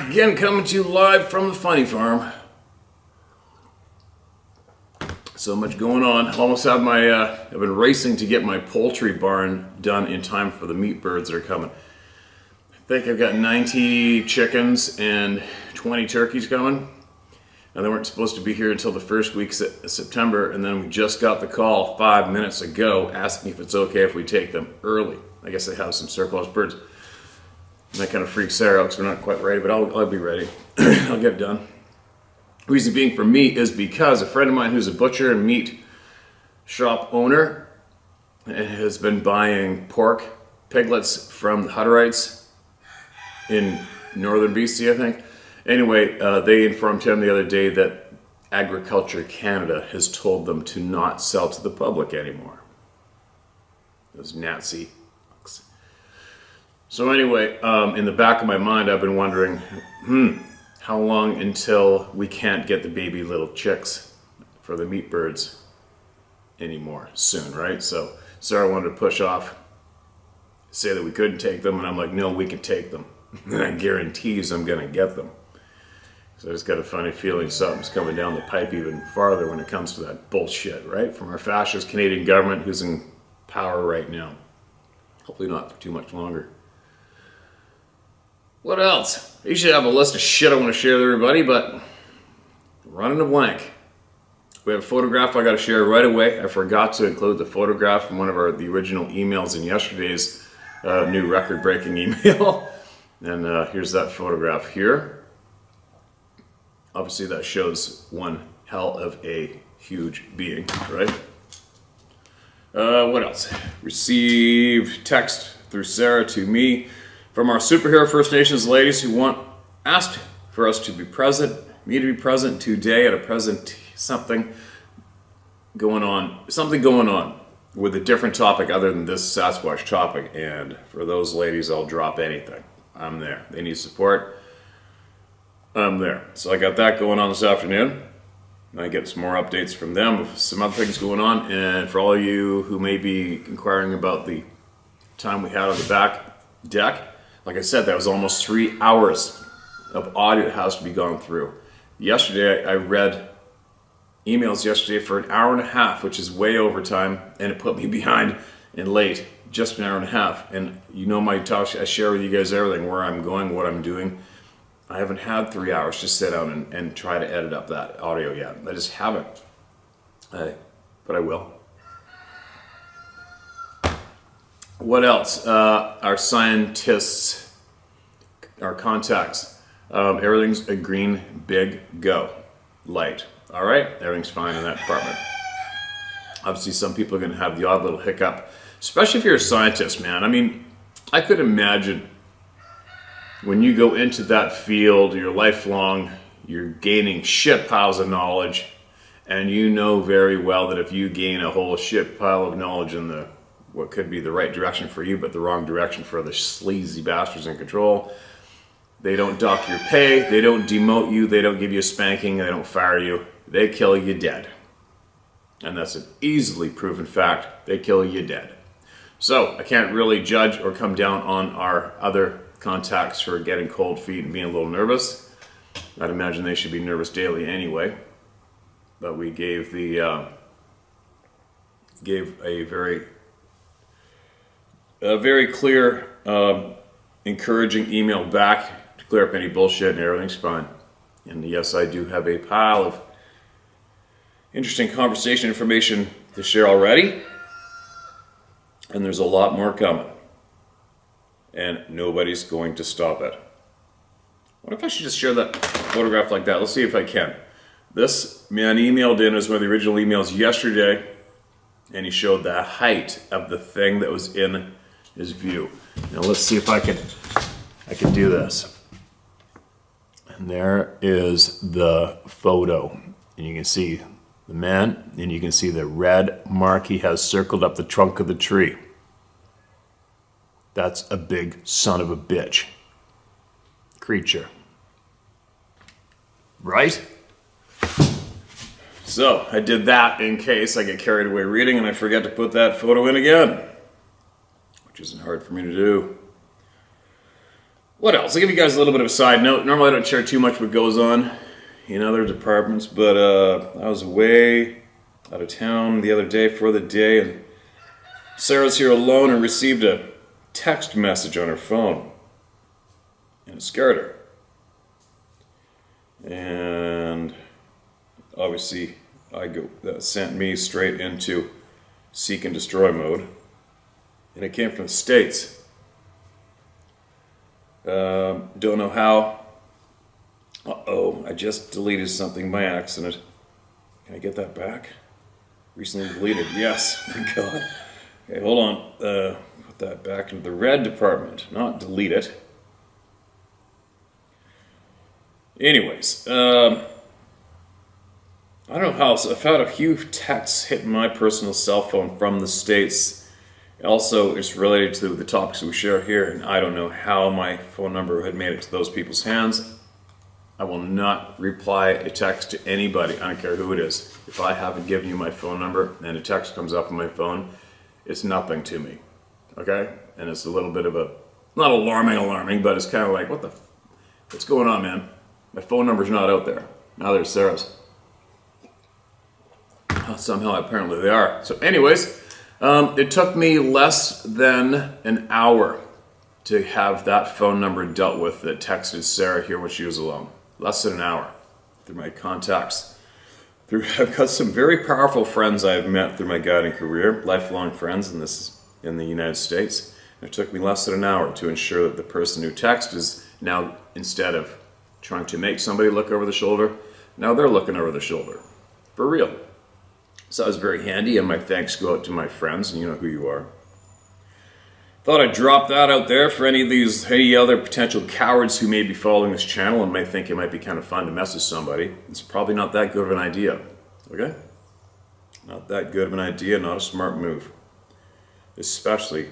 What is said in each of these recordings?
Again, coming to you live from the funny farm. So much going on. Almost have my, I've been racing to get my poultry barn done in time for the meat birds that are coming. I think I've got 90 chickens and 20 turkeys coming. And they weren't supposed to be here until the first week of September, and then we just got the call 5 minutes ago asking if it's okay if we take them early. I guess they have some surplus birds. And that kind of freaks Sarah out because we're not quite ready, but I'll be ready. I'll get it done. Reason being for me is because a friend of mine who's a butcher and meat shop owner has been buying pork piglets from the Hutterites in northern BC, I think. Anyway, they informed him the other day that Agriculture Canada has told them to not sell to the public anymore. Those Nazi. So anyway, in the back of my mind, I've been wondering, how long until we can't get the baby little chicks for the meat birds anymore? Soon, right? So Sarah wanted to push off, say that we couldn't take them, and I'm like, no, we can take them. And I guarantees I'm going to get them. So I just got a funny feeling something's coming down the pipe even farther when it comes to that bullshit, right? From our fascist Canadian government who's in power right now. Hopefully not for too much longer. What else? I usually have a list of shit I want to share with everybody, but I'm running a blank. We have a photograph I got to share right away. I forgot to include the photograph from one of the original emails in yesterday's new record-breaking email. And here's that photograph here. Obviously that shows one hell of a huge being, right? What else? Received text through Sarah to me from our superhero First Nations ladies who asked for us to be present, me to be present today at a something going on with a different topic other than this Sasquatch topic. And for those ladies, I'll drop anything. I'm there. They need support. I'm there. So I got that going on this afternoon. I get some more updates from them, some other things going on. And for all of you who may be inquiring about the time we had on the back deck, like I said, that was almost 3 hours of audio that has to be gone through. Yesterday, I read emails yesterday for an hour and a half, which is way over time, and it put me behind and late, just an hour and a half. And you know my talk, I share with you guys everything, where I'm going, what I'm doing. I haven't had 3 hours to sit down and try to edit up that audio yet. I just haven't. But I will. What else? Our scientists, our contacts, everything's a green, big go light. All right? Everything's fine in that department. Obviously, some people are going to have the odd little hiccup, especially if you're a scientist, man. I mean, I could imagine when you go into that field, you're lifelong, you're gaining shit piles of knowledge, and you know very well that if you gain a whole shit pile of knowledge in what could be the right direction for you, but the wrong direction for the sleazy bastards in control, they don't dock your pay, they don't demote you, they don't give you a spanking, they don't fire you, they kill you dead. And that's an easily proven fact, they kill you dead. So I can't really judge or come down on our other contacts for getting cold feet and being a little nervous. I'd imagine they should be nervous daily anyway. But we gave a very clear, encouraging email back to clear up any bullshit, and everything's fine. And yes, I do have a pile of interesting conversation information to share already, and there's a lot more coming. And nobody's going to stop it. What if I should just share that photograph like that? Let's see if I can. This man emailed in as one of the original emails yesterday, and he showed the height of the thing that was in his view. Now let's see if I can do this. And there is the photo, and you can see the man, and you can see the red mark he has circled up the trunk of the tree. That's a big son of a bitch creature. Right? So I did that in case I get carried away reading and I forget to put that photo in again, which isn't hard for me to do. What else? I'll give you guys a little bit of a side note. Normally I don't share too much what goes on in other departments, but I was away out of town the other day for the day, and Sarah's here alone and received a text message on her phone, and it scared her. And obviously that sent me straight into seek and destroy mode, and it came from the States. Don't know how. Uh-oh, I just deleted something by accident. Can I get that back? Recently deleted. Yes, thank God. Okay, hold on. Put that back into the red department, not delete it. Anyways, I don't know how. So I've had a few texts hit my personal cell phone from the States. Also, it's related to the topics we share here, and I don't know how my phone number had made it to those people's hands. I will not reply a text to anybody. I don't care who it is. If I haven't given you my phone number and a text comes up on my phone, it's nothing to me. Okay? And it's a little bit of a, not alarming, but it's kind of like, what's going on, man? My phone number's not out there. Neither is Sarah's. Somehow, apparently they are. So anyways, it took me less than an hour to have that phone number dealt with that texted Sarah here when she was alone. Less than an hour through my contacts. I've got some very powerful friends I've met through my guiding career, lifelong friends in the United States. It took me less than an hour to ensure that the person who texted is now, instead of trying to make somebody look over the shoulder, now they're looking over the shoulder. For real. So that was very handy, and my thanks go out to my friends, and you know who you are. Thought I'd drop that out there for any other potential cowards who may be following this channel and may think it might be kind of fun to message somebody. It's probably not that good of an idea, okay? Not that good of an idea, not a smart move. Especially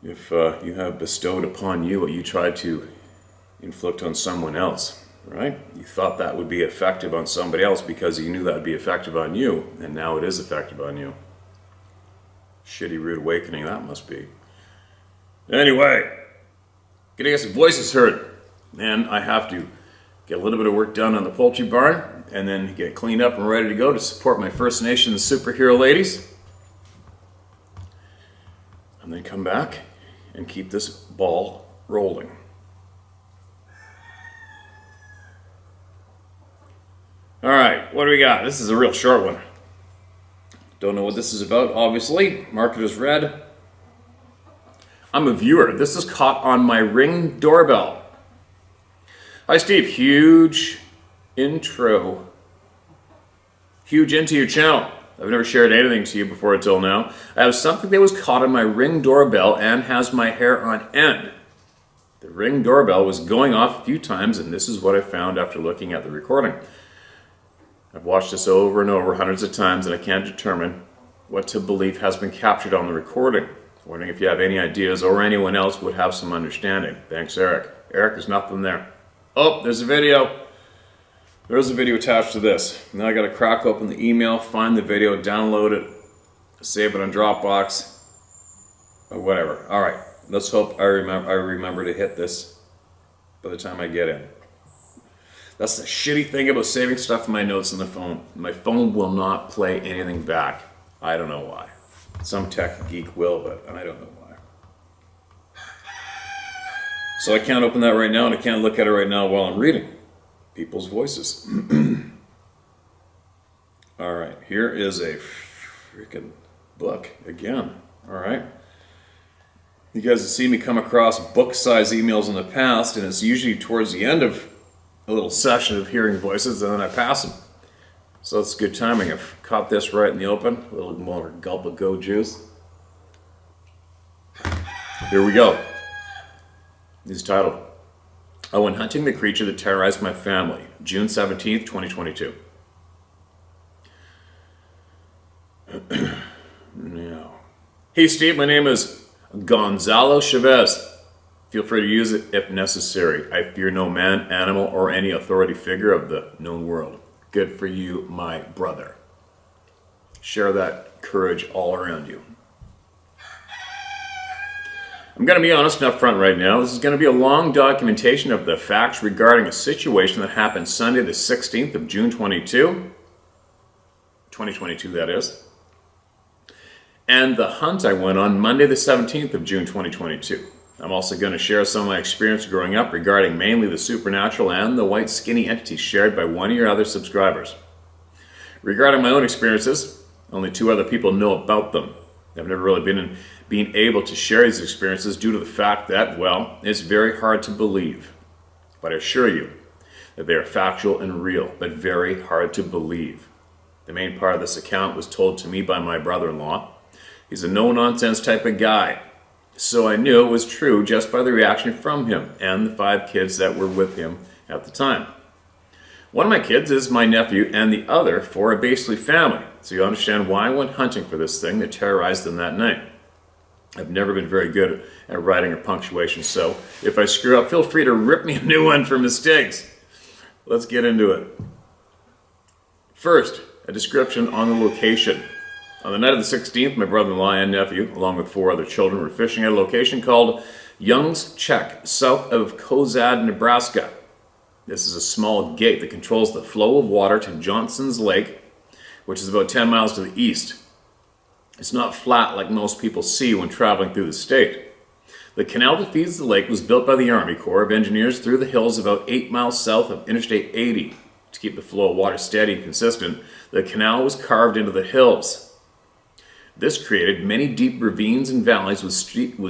if you have bestowed upon you what you tried to inflict on someone else. Right? You thought that would be effective on somebody else because you knew that would be effective on you, and now it is effective on you. Shitty rude awakening that must be. Anyway, getting us voices heard. Man, I have to get a little bit of work done on the poultry barn, and then get cleaned up and ready to go to support my First Nations superhero ladies. And then come back and keep this ball rolling. Alright, what do we got? This is a real short one. Don't know what this is about, obviously. Mark it as red. I'm a viewer. This is caught on my Ring doorbell. Hi Steve, huge into your channel. I've never shared anything to you before until now. I have something that was caught on my Ring doorbell and has my hair on end. The Ring doorbell was going off a few times, and this is what I found after looking at the recording. I've watched this over and over hundreds of times, and I can't determine what to believe has been captured on the recording. Wondering if you have any ideas or anyone else would have some understanding. Thanks, Eric. Eric, there's nothing there. Oh, there's a video. There's a video attached to this. Now I gotta crack open the email, find the video, download it, save it on Dropbox, or whatever. All right, let's hope I remember to hit this by the time I get in. That's the shitty thing about saving stuff in my notes on the phone. My phone will not play anything back. I don't know why. Some tech geek will, but I don't know why. So I can't open that right now, and I can't look at it right now while I'm reading people's voices. All right, here is a freaking book again. All right. You guys have seen me come across book-size emails in the past, and it's usually towards the end of a little session of hearing voices, and then I pass them. So it's good timing. I've caught this right in the open. A little more gulp of go juice. Here we go. This is titled, I went hunting the creature that terrorized my family, June 17th, 2022. Now. Hey Steve, my name is Gonzalo Chavez. Feel free to use it if necessary. I fear no man, animal, or any authority figure of the known world. Good for you, my brother. Share that courage all around you. I'm going to be honest and upfront right now. This is going to be a long documentation of the facts regarding a situation that happened Sunday the 16th of June 2022 that is, and the hunt I went on Monday the 17th of June 2022. I'm also going to share some of my experience growing up regarding mainly the supernatural and the white skinny entities shared by one of your other subscribers. Regarding my own experiences, only 2 other people know about them. I've never really been able to share these experiences due to the fact that, well, it's very hard to believe. But I assure you that they are factual and real, but very hard to believe. The main part of this account was told to me by my brother-in-law. He's a no-nonsense type of guy. So I knew it was true just by the reaction from him and the 5 kids that were with him at the time. One of my kids is my nephew, and the other 4 are basically family. So you understand why I went hunting for this thing that terrorized them that night. I've never been very good at writing or punctuation, so if I screw up, feel free to rip me a new one for mistakes. Let's get into it. First, a description on the location. On the night of the 16th, my brother-in-law and nephew, along with 4 other children, were fishing at a location called Young's Check, south of Kozad, Nebraska. This is a small gate that controls the flow of water to Johnson's Lake, which is about 10 miles to the east. It's not flat like most people see when traveling through the state. The canal that feeds the lake was built by the Army Corps of Engineers through the hills about 8 miles south of Interstate 80. To keep the flow of water steady and consistent, the canal was carved into the hills. This created many deep ravines and valleys with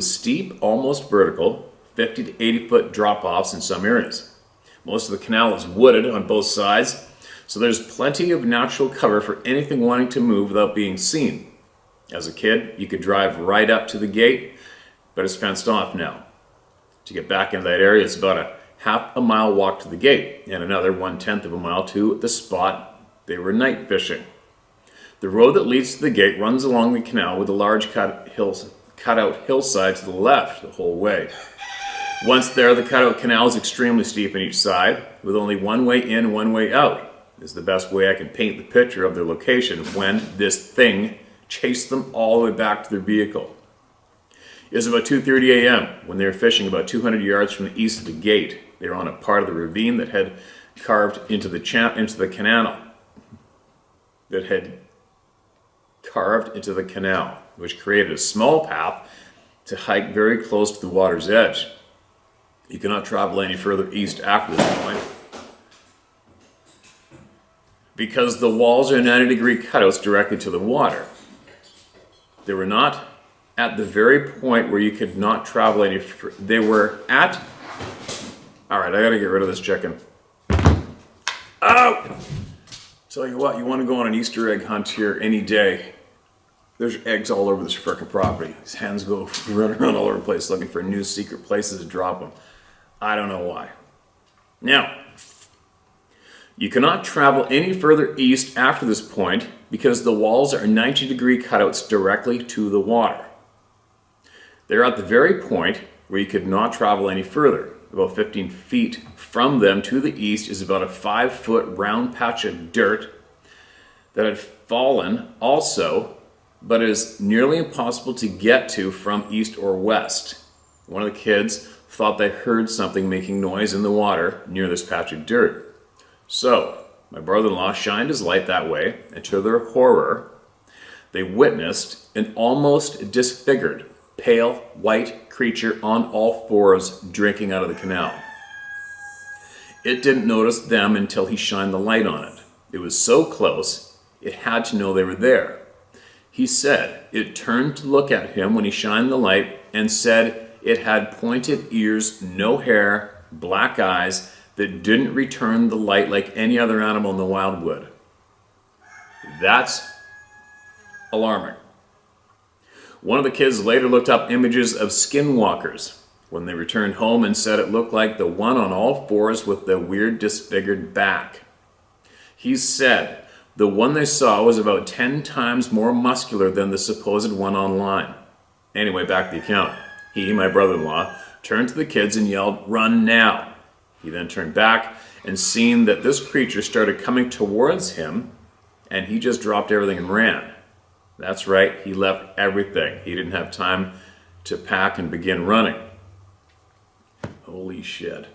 steep, almost vertical, 50 to 80 foot drop-offs in some areas. Most of the canal is wooded on both sides, so there's plenty of natural cover for anything wanting to move without being seen. As a kid, you could drive right up to the gate, but it's fenced off now. To get back into that area, it's about a half a mile walk to the gate and another 1/10 of a mile to the spot they were night fishing. The road that leads to the gate runs along the canal with a large cutout hillside to the left the whole way. Once there, the cutout canal is extremely steep on each side, with only one way in and one way out. This is the best way I can paint the picture of their location when this thing chased them all the way back to their vehicle. It was about 2:30 a.m. when they were fishing about 200 yards from the east of the gate. They were on a part of the ravine that had carved into the canal, which created a small path to hike very close to the water's edge. You cannot travel any further east after this point because the walls are 90-degree cutouts directly to the water. They were not at the very point where you could not travel any further. They were at... Alright, I gotta get rid of this chicken. Oh! Tell you what, you want to go on an Easter egg hunt here any day. There's eggs all over this frickin' property. These hens go running around all over the place looking for new secret places to drop them. I don't know why. Now, you cannot travel any further east after this point because the walls are 90-degree cutouts directly to the water. They're at the very point where you could not travel any further. About 15 feet from them to the east is about a 5-foot round patch of dirt that had fallen also, but is nearly impossible to get to from east or west. One of the kids thought they heard something making noise in the water near this patch of dirt. So, my brother-in-law shined his light that way, and to their horror, they witnessed an almost disfigured, pale, white creature on all fours drinking out of the canal. It didn't notice them until he shined the light on it. It was so close, it had to know they were there. He said it turned to look at him when he shined the light and said it had pointed ears, no hair, black eyes that didn't return the light like any other animal in the wild would. That's alarming. One of the kids later looked up images of skinwalkers when they returned home and said it looked like the one on all fours with the weird disfigured back. He said the one they saw was about 10 times more muscular than the supposed one online. Anyway, back to the account. He, my brother-in-law, turned to the kids and yelled, "Run now!" He then turned back and seen that this creature started coming towards him, and he just dropped everything and ran. That's right, he left everything. He didn't have time to pack and begin running. Holy shit.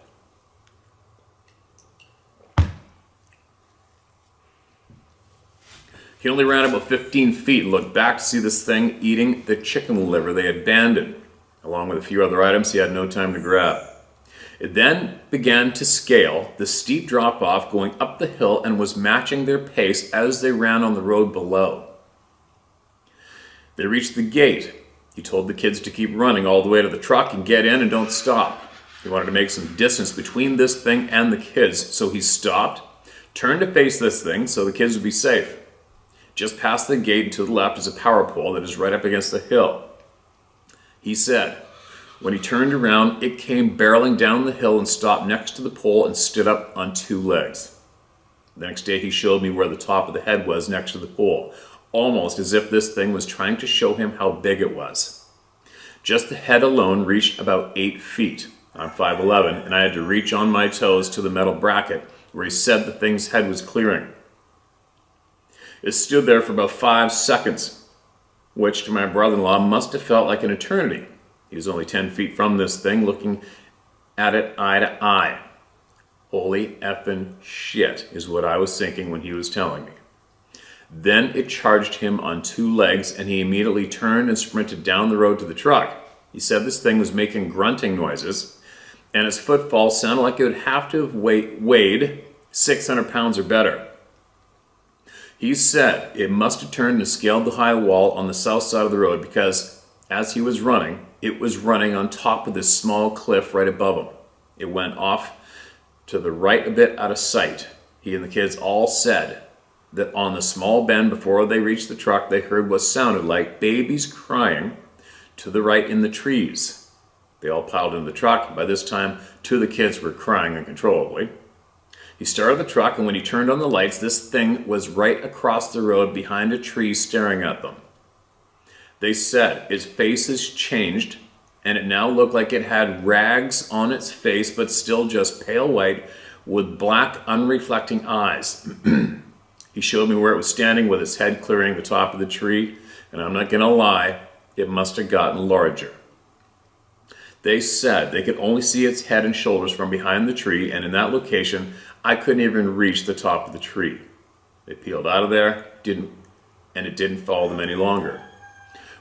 He only ran about 15 feet and looked back to see this thing eating the chicken liver they had abandoned, along with a few other items he had no time to grab. It then began to scale the steep drop-off going up the hill and was matching their pace as they ran on the road below. They reached the gate. He told the kids to keep running all the way to the truck and get in and don't stop. He wanted to make some distance between this thing and the kids, so he stopped, turned to face this thing so the kids would be safe. Just past the gate and to the left is a power pole that is right up against the hill. He said, when he turned around, it came barreling down the hill and stopped next to the pole and stood up on two legs. The next day he showed me where the top of the head was next to the pole, almost as if this thing was trying to show him how big it was. Just the head alone reached about 8 feet. I'm 5'11", and I had to reach on my toes to the metal bracket where he said the thing's head was clearing. It stood there for about 5 seconds, which to my brother-in-law must have felt like an eternity. He was only 10 feet from this thing, looking at it eye to eye. Holy effing shit is what I was thinking when he was telling me. Then it charged him on 2 legs, and he immediately turned and sprinted down the road to the truck. He said this thing was making grunting noises, and its footfall sounded like it would have to have weighed 600 pounds or better. He said it must have turned and scaled the high wall on the south side of the road because, as he was running, it was running on top of this small cliff right above him. It went off to the right a bit out of sight. He and the kids all said that on the small bend before they reached the truck, they heard what sounded like babies crying to the right in the trees. They all piled into the truck, and by this time, 2 of the kids were crying uncontrollably. He started the truck, and when he turned on the lights, this thing was right across the road behind a tree staring at them. They said its faces changed, and it now looked like it had rags on its face, but still just pale white with black, unreflecting eyes. He showed me where it was standing with its head clearing the top of the tree, and I'm not going to lie, it must have gotten larger. They said they could only see its head and shoulders from behind the tree, and in that location, I couldn't even reach the top of the tree. They peeled out of there, and it didn't follow them any longer.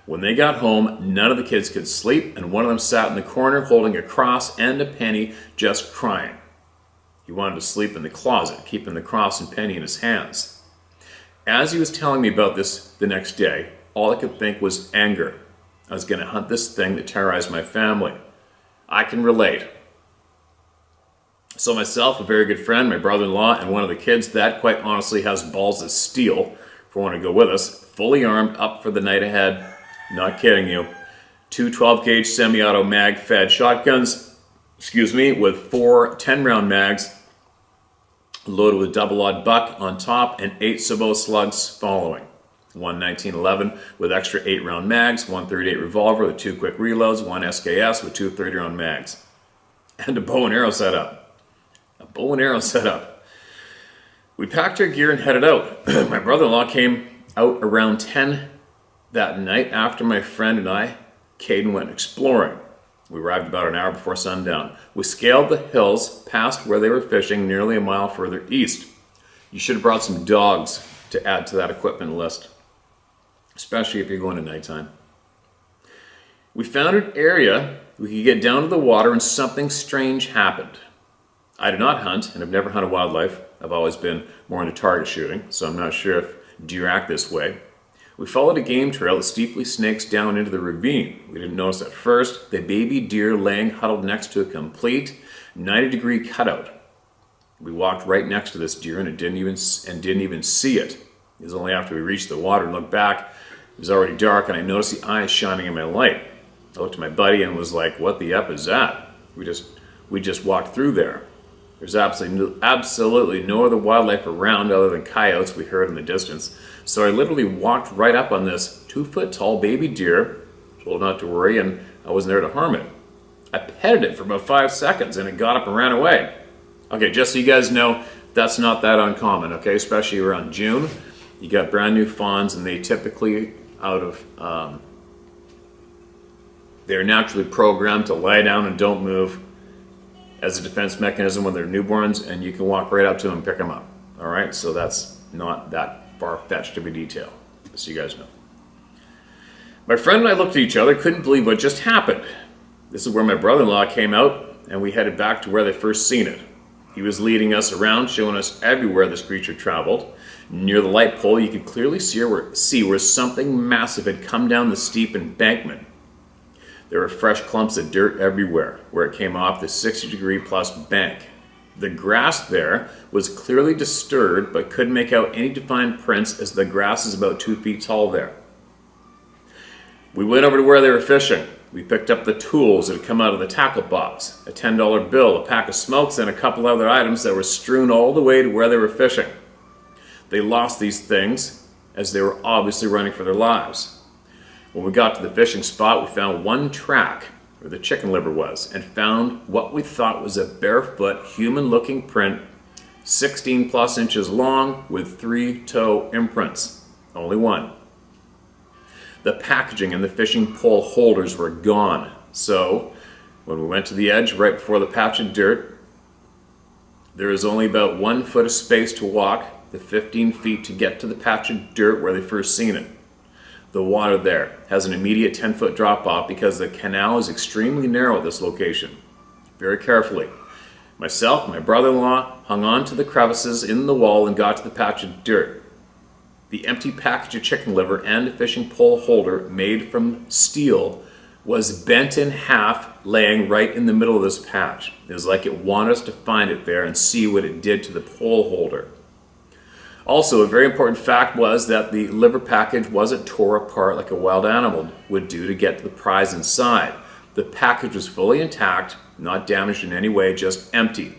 When they got home, none of the kids could sleep, and one of them sat in the corner holding a cross and a penny, just crying. He wanted to sleep in the closet, keeping the cross and penny in his hands. As he was telling me about this the next day, all I could think was anger. I was going to hunt this thing that terrorized my family. I can relate. So myself, a very good friend, my brother-in-law, and one of the kids that quite honestly has balls of steel for wanting to go with us, fully armed, up for the night ahead. Not kidding you. 2 12-gauge semi-auto mag-fed shotguns, with 4 10-round mags, loaded with double-aught buck on top and 8 sabot slugs following. 1 1911 with extra 8-round mags, 1 38 revolver with 2 quick reloads, 1 SKS with 2 30-round mags, and a bow and arrow setup. We packed our gear and headed out. My brother-in-law came out around 10 that night after my friend and I, Caden, went exploring. We arrived about an hour before sundown. We scaled the hills past where they were fishing nearly a mile further east. You should have brought some dogs to add to that equipment list, especially if you're going at nighttime. We found an area we could get down to the water and something strange happened. I do not hunt and have never hunted wildlife. I've always been more into target shooting, so I'm not sure if deer act this way. We followed a game trail that steeply snakes down into the ravine. We didn't notice at first the baby deer laying huddled next to a complete 90-degree cutout. We walked right next to this deer and didn't even see it. It was only after we reached the water and looked back, it was already dark, and I noticed the eyes shining in my light. I looked at my buddy and was like, "What the F is that?" We just walked through there. There's absolutely no other wildlife around other than coyotes we heard in the distance. So I literally walked right up on this 2-foot-tall baby deer, told not to worry, and I wasn't there to harm it. I petted it for about 5 seconds, and it got up and ran away. Okay, just so you guys know, that's not that uncommon, okay? Especially around June. You got brand new fawns, and they typically, out of They are naturally programmed to lie down and don't move as a defense mechanism when they're newborns, and you can walk right up to them and pick them up. All right, so that's not that far-fetched of a detail, just so you guys know. My friend and I looked at each other, couldn't believe what just happened. This is where my brother-in-law came out, and we headed back to where they first seen it. He was leading us around, showing us everywhere this creature traveled. Near the light pole, you could clearly see where something massive had come down the steep embankment. There were fresh clumps of dirt everywhere where it came off the 60-degree plus bank. The grass there was clearly disturbed, but couldn't make out any defined prints as the grass is about 2 feet tall there. We went over to where they were fishing. We picked up the tools that had come out of the tackle box, a $10 bill, a pack of smokes, and a couple other items that were strewn all the way to where they were fishing. They lost these things as they were obviously running for their lives. When we got to the fishing spot, we found one track where the chicken liver was and found what we thought was a barefoot, human-looking print, 16 plus inches long with 3 toe imprints. Only one. The packaging and the fishing pole holders were gone. So, when we went to the edge right before the patch of dirt, there is only about 1 foot of space to walk, the 15 feet to get to the patch of dirt where they first seen it. The water there has an immediate 10-foot drop-off because the canal is extremely narrow at this location. Very carefully, myself and my brother-in-law hung on to the crevices in the wall and got to the patch of dirt. The empty package of chicken liver and a fishing pole holder made from steel was bent in half, laying right in the middle of this patch. It was like it wanted us to find it there and see what it did to the pole holder. Also, a very important fact was that the liver package wasn't tore apart like a wild animal would do to get to the prize inside. The package was fully intact, not damaged in any way, just empty.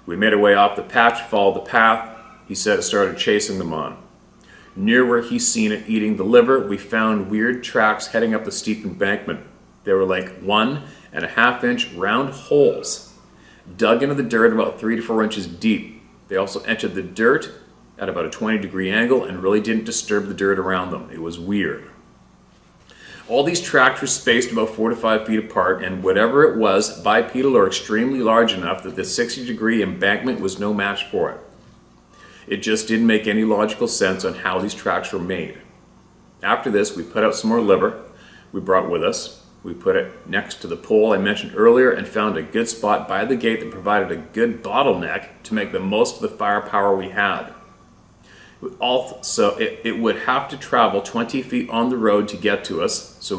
We made our way off the patch, followed the path he said it started chasing them on. Near where he seen it eating the liver, we found weird tracks heading up the steep embankment. They were like 1.5-inch round holes, dug into the dirt about 3 to 4 inches deep. They also entered the dirt at about a 20-degree angle and really didn't disturb the dirt around them. It was weird. All these tracks were spaced about 4 to 5 feet apart, and whatever it was, bipedal or extremely large enough that the 60-degree embankment was no match for it. It just didn't make any logical sense on how these tracks were made. After this, we put out some more liver we brought with us. We put it next to the pole I mentioned earlier and found a good spot by the gate that provided a good bottleneck to make the most of the firepower we had. Also, it would have to travel 20 feet on the road to get to us, so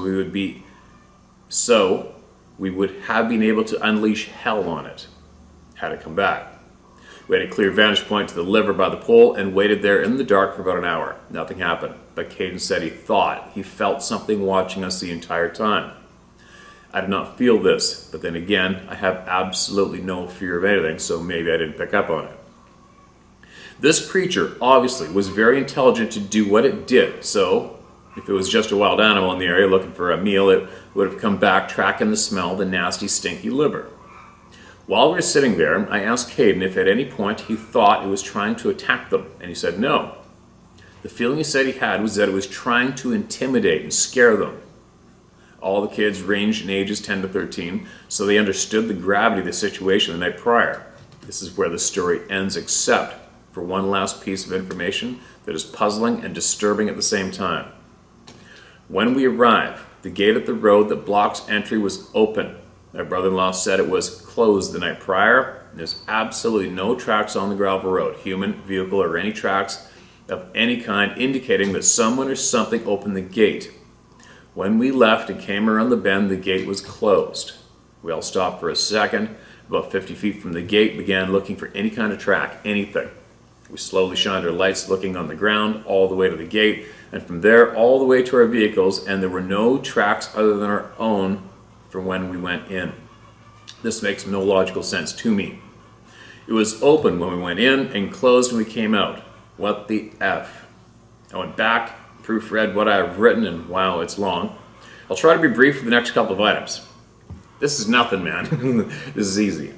we would have been able to unleash hell on it had it come back. We had a clear vantage point to the liver by the pole and waited there in the dark for about an hour. Nothing happened, but Caden said he felt something watching us the entire time. I did not feel this, but then again, I have absolutely no fear of anything, so maybe I didn't pick up on it. This creature obviously was very intelligent to do what it did, so if it was just a wild animal in the area looking for a meal, it would have come back tracking the smell of the nasty, stinky liver. While we were sitting there, I asked Caden if at any point he thought it was trying to attack them, and he said no. The feeling he said he had was that it was trying to intimidate and scare them. All the kids ranged in ages 10 to 13, so they understood the gravity of the situation the night prior. This is where the story ends, except for one last piece of information that is puzzling and disturbing at the same time. When we arrived, the gate at the road that blocks entry was open. My brother-in-law said it was closed the night prior. There's absolutely no tracks on the gravel road, human, vehicle, or any tracks of any kind indicating that someone or something opened the gate. When we left and came around the bend, the gate was closed. We all stopped for a second, about 50 feet from the gate, began looking for any kind of track, anything. We slowly shined our lights looking on the ground all the way to the gate, and from there all the way to our vehicles, and there were no tracks other than our own from when we went in. This makes no logical sense to me. It was open when we went in and closed when we came out. What the F? I went back, proofread what I have written, and wow, it's long. I'll try to be brief for the next couple of items. This is nothing, man. This is easy.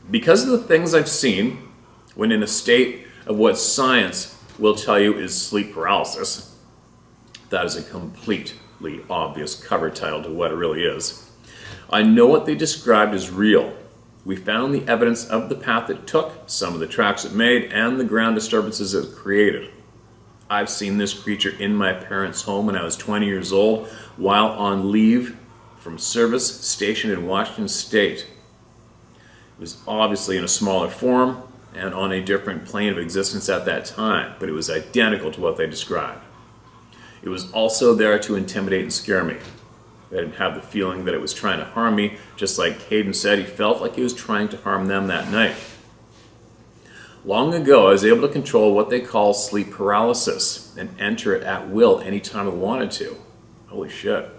Because of the things I've seen when in a state of what science will tell you is sleep paralysis, That is a completely obvious cover title to what it really is. I know what they described as real. We found the evidence of the path it took, some of the tracks it made, and the ground disturbances it created. I've seen this creature in my parents' home when I was 20 years old while on leave from service stationed in Washington State. It was obviously in a smaller form and on a different plane of existence at that time, but it was identical to what they described. It was also there to intimidate and scare me. I didn't have the feeling that it was trying to harm me, just like Caden said he felt like he was trying to harm them that night. Long ago, I was able to control what they call sleep paralysis and enter it at will anytime I wanted to. Holy shit.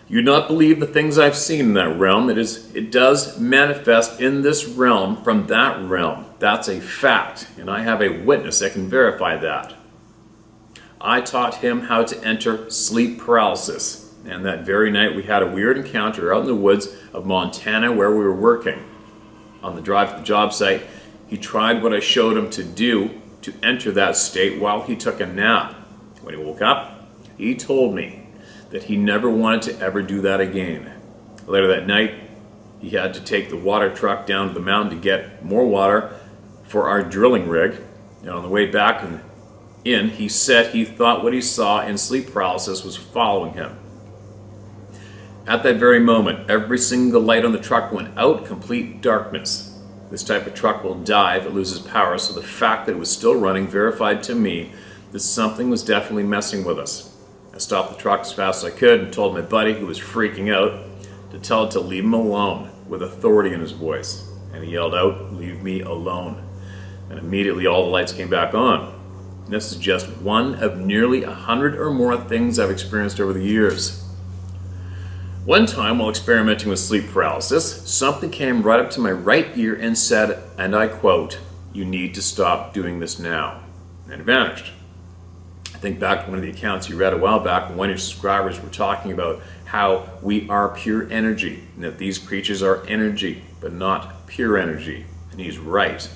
You'd not believe the things I've seen in that realm. It does manifest in this realm from that realm. That's a fact, and I have a witness that can verify that. I taught him how to enter sleep paralysis, and that very night we had a weird encounter out in the woods of Montana where we were working. On the drive to the job site, he tried what I showed him to do to enter that state while he took a nap. When he woke up, he told me that he never wanted to ever do that again. Later that night, he had to take the water truck down to the mountain to get more water for our drilling rig. And on the way back in, he said he thought what he saw in sleep paralysis was following him. At that very moment, every single light on the truck went out, complete darkness. This type of truck will die if it loses power, so the fact that it was still running verified to me that something was definitely messing with us. I stopped the truck as fast as I could and told my buddy, who was freaking out, to tell it to leave him alone, with authority in his voice. And he yelled out, "Leave me alone." And immediately all the lights came back on. And this is just one of nearly 100 or more things I've experienced over the years. One time, while experimenting with sleep paralysis, something came right up to my right ear and said, and I quote, "You need to stop doing this now." And it vanished. I think back to one of the accounts you read a while back when one of your subscribers were talking about how we are pure energy and that these creatures are energy, but not pure energy. And he's right.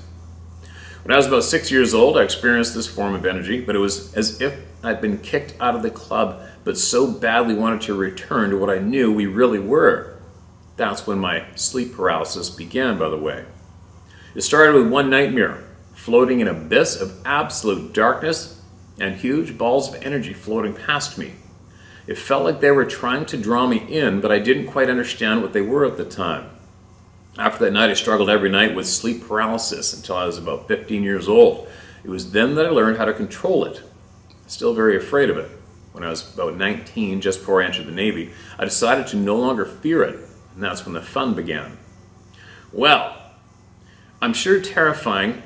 When I was about 6 years old, I experienced this form of energy, but it was as if I'd been kicked out of the club, but so badly wanted to return to what I knew we really were. That's when my sleep paralysis began, by the way. It started with one nightmare, floating in an abyss of absolute darkness and huge balls of energy floating past me. It felt like they were trying to draw me in, but I didn't quite understand what they were at the time. After that night, I struggled every night with sleep paralysis until I was about 15 years old. It was then that I learned how to control it. Still very afraid of it. When I was about 19, just before I entered the Navy, I decided to no longer fear it, and that's when the fun began. Well, I'm sure terrifying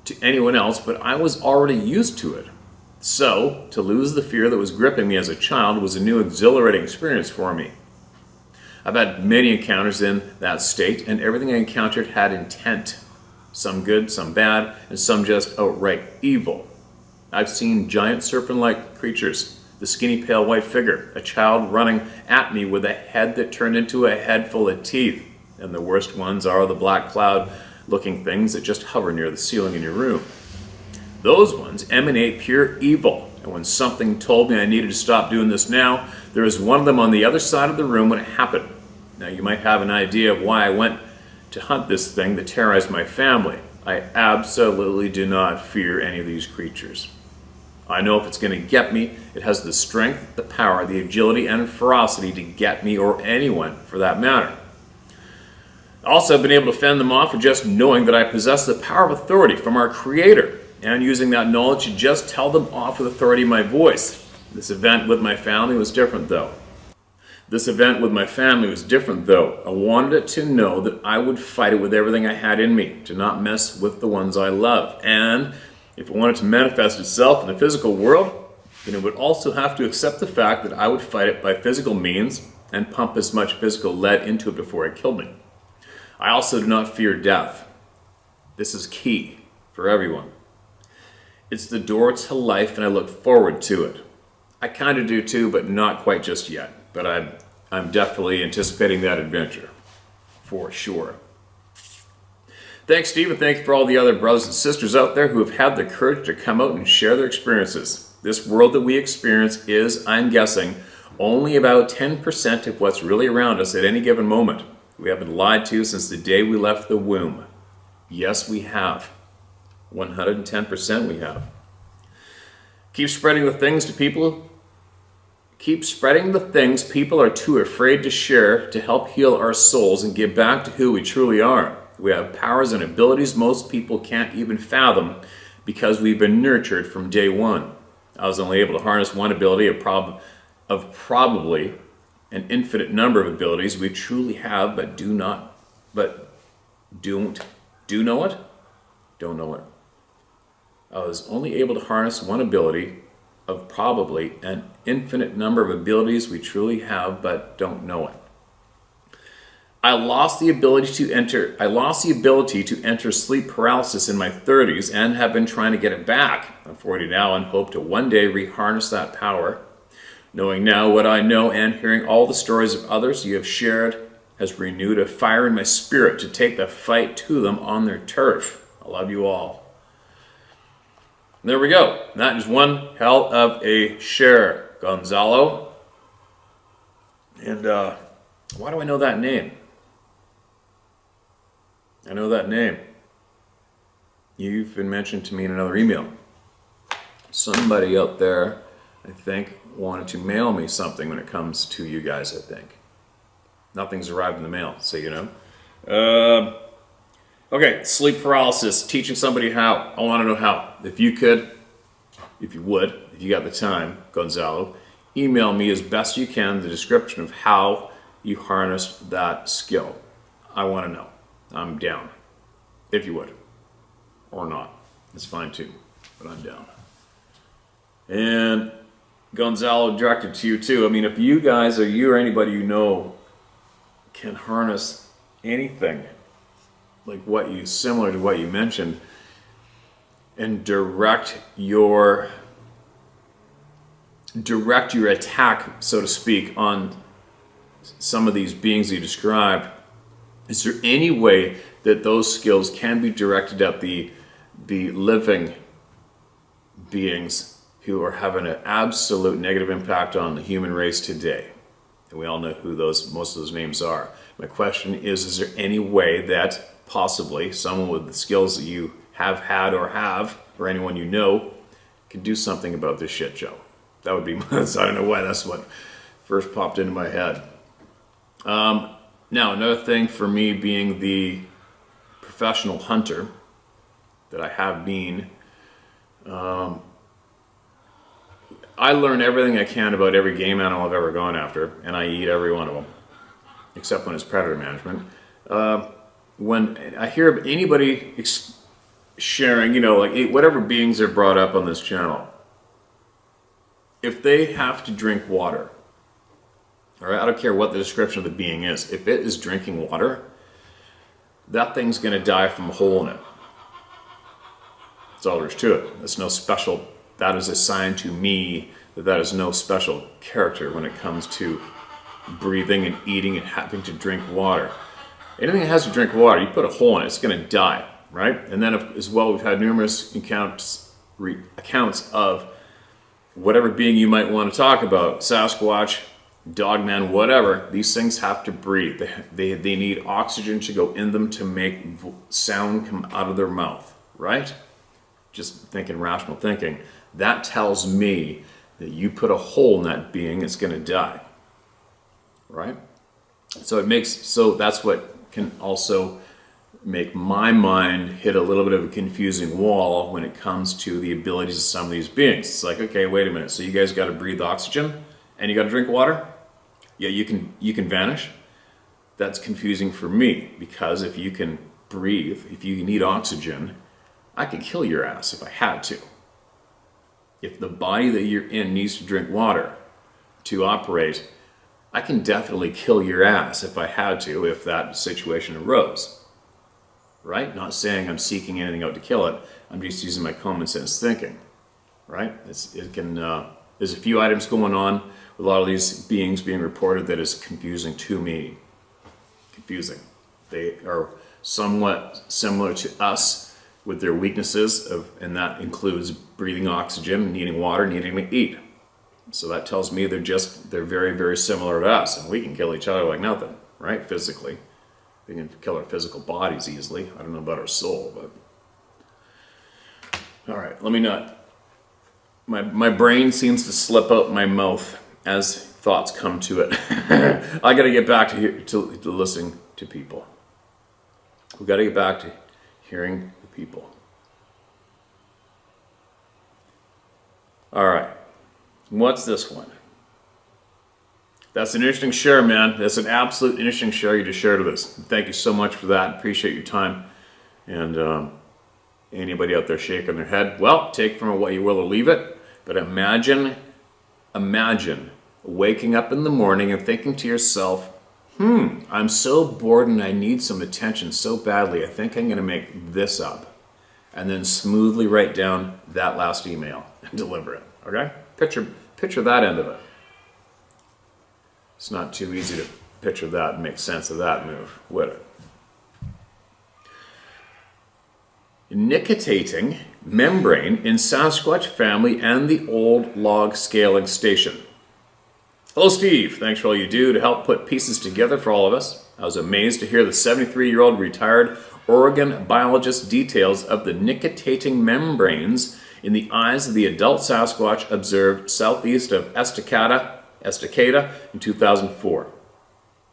to anyone else, but I was already used to it. So, to lose the fear that was gripping me as a child was a new exhilarating experience for me. I've had many encounters in that state, and everything I encountered had intent. Some good, some bad, and some just outright evil. I've seen giant serpent-like creatures, the skinny pale white figure, a child running at me with a head that turned into a head full of teeth, and the worst ones are the black cloud-looking things that just hover near the ceiling in your room. Those ones emanate pure evil, and when something told me I needed to stop doing this now, there was one of them on the other side of the room when it happened. Now you might have an idea of why I went to hunt this thing that terrorized my family. I absolutely do not fear any of these creatures. I know if it's going to get me, it has the strength, the power, the agility, and ferocity to get me or anyone for that matter. Also, I've been able to fend them off with just knowing that I possess the power of authority from our Creator, and using that knowledge to just tell them off with authority in my voice. This event with my family was different, though. I wanted it to know that I would fight it with everything I had in me, to not mess with the ones I love. And if it wanted to manifest itself in the physical world, then it would also have to accept the fact that I would fight it by physical means and pump as much physical lead into it before it killed me. I also do not fear death. This is key for everyone. It's the door to life, and I look forward to it. I kind of do too, but not quite just yet. But I'm definitely anticipating that adventure, for sure. Thanks, Steve, and thanks for all the other brothers and sisters out there who have had the courage to come out and share their experiences. This world that we experience is, I'm guessing, only about 10% of what's really around us at any given moment. We have been lied to since the day we left the womb. Yes, we have. 110% we have. Keep spreading the things people are too afraid to share to help heal our souls and get back to who we truly are. We have powers and abilities most people can't even fathom because we've been nurtured from day one. I was only able to harness one ability of probably an infinite number of abilities we truly have but don't know it? Don't know it. I was only able to harness one ability of probably an infinite number of abilities we truly have but don't know it. I lost the ability to enter sleep paralysis in my 30s and have been trying to get it back. I'm 40 now and hope to one day reharness that power. Knowing now what I know and hearing all the stories of others you have shared has renewed a fire in my spirit to take the fight to them on their turf. I love you all. There we go. That is one hell of a share, Gonzalo. And why do I know that name? I know that name. You've been mentioned to me in another email. Somebody out there, I think, wanted to mail me something when it comes to you guys, I think. Nothing's arrived in the mail, so you know. Okay, sleep paralysis, teaching somebody how. I want to know how. If you got the time, Gonzalo, email me as best you can the description of how you harnessed that skill. I want to know. I'm down. If you would. Or not. It's fine too. But I'm down. And Gonzalo, directed to you too. I mean, if you guys or you or anybody you know can harness anything like similar to what you mentioned and direct your attack, so to speak, on some of these beings you described, is there any way that those skills can be directed at the living beings who are having an absolute negative impact on the human race today? And we all know who most of those names are. My question is there any way that possibly someone with the skills that you have had or anyone you know, can do something about this shit show? That would be, I don't know why, that's what first popped into my head. Now, another thing for me being the professional hunter that I have been, I learn everything I can about every game animal I've ever gone after, and I eat every one of them, except when it's predator management. When I hear of anybody sharing, like whatever beings are brought up on this channel, if they have to drink water, all right, I don't care what the description of the being is, if it is drinking water, that thing's going to die from a hole in it. That's all there is to it. That's no special. That is assigned to me that is no special character when it comes to breathing and eating and having to drink water. Anything that has to drink water, you put a hole in it, it's going to die, right? And then as well, we've had numerous accounts of whatever being you might want to talk about, Sasquatch, Dogman, whatever. These things have to breathe. They need oxygen to go in them to make sound come out of their mouth, right? Just thinking rational thinking. That tells me that you put a hole in that being, it's going to die, right? So that's what can also make my mind hit a little bit of a confusing wall when it comes to the abilities of some of these beings. It's like, okay, wait a minute. So you guys got to breathe oxygen and you got to drink water? Yeah, you can vanish. That's confusing for me, because if you can breathe, if you need oxygen, I could kill your ass if I had to. If the body that you're in needs to drink water to operate, I can definitely kill your ass if I had to, if that situation arose. Right? Not saying I'm seeking anything out to kill it. I'm just using my common sense thinking. Right? There's a few items going on with a lot of these beings being reported that is confusing to me. Confusing. They are somewhat similar to us with their weaknesses, and that includes breathing oxygen, needing water, needing to eat. So that tells me they're very, very similar to us, and we can kill each other like nothing, right? Physically. We can kill our physical bodies easily. I don't know about our soul, but... All right, let me not... My brain seems to slip out my mouth as thoughts come to it. I got to get back to listening to people. We got to get back to hearing the people. All right, what's this one? That's an interesting share, man. That's an absolute interesting share you just shared with us. Thank you so much for that. Appreciate your time. And anybody out there shaking their head, well, take from it what you will or leave it. But imagine waking up in the morning and thinking to yourself, I'm so bored and I need some attention so badly, I think I'm going to make this up. And then smoothly write down that last email and deliver it, okay? Picture that end of it. It's not too easy to picture that and make sense of that move, would it? Nictitating membrane in Sasquatch family and the old log scaling station. Hello, Steve. Thanks for all you do to help put pieces together for all of us. I was amazed to hear the 73-year-old retired Oregon biologist details of the nictitating membranes in the eyes of the adult Sasquatch observed southeast of Estacada in 2004.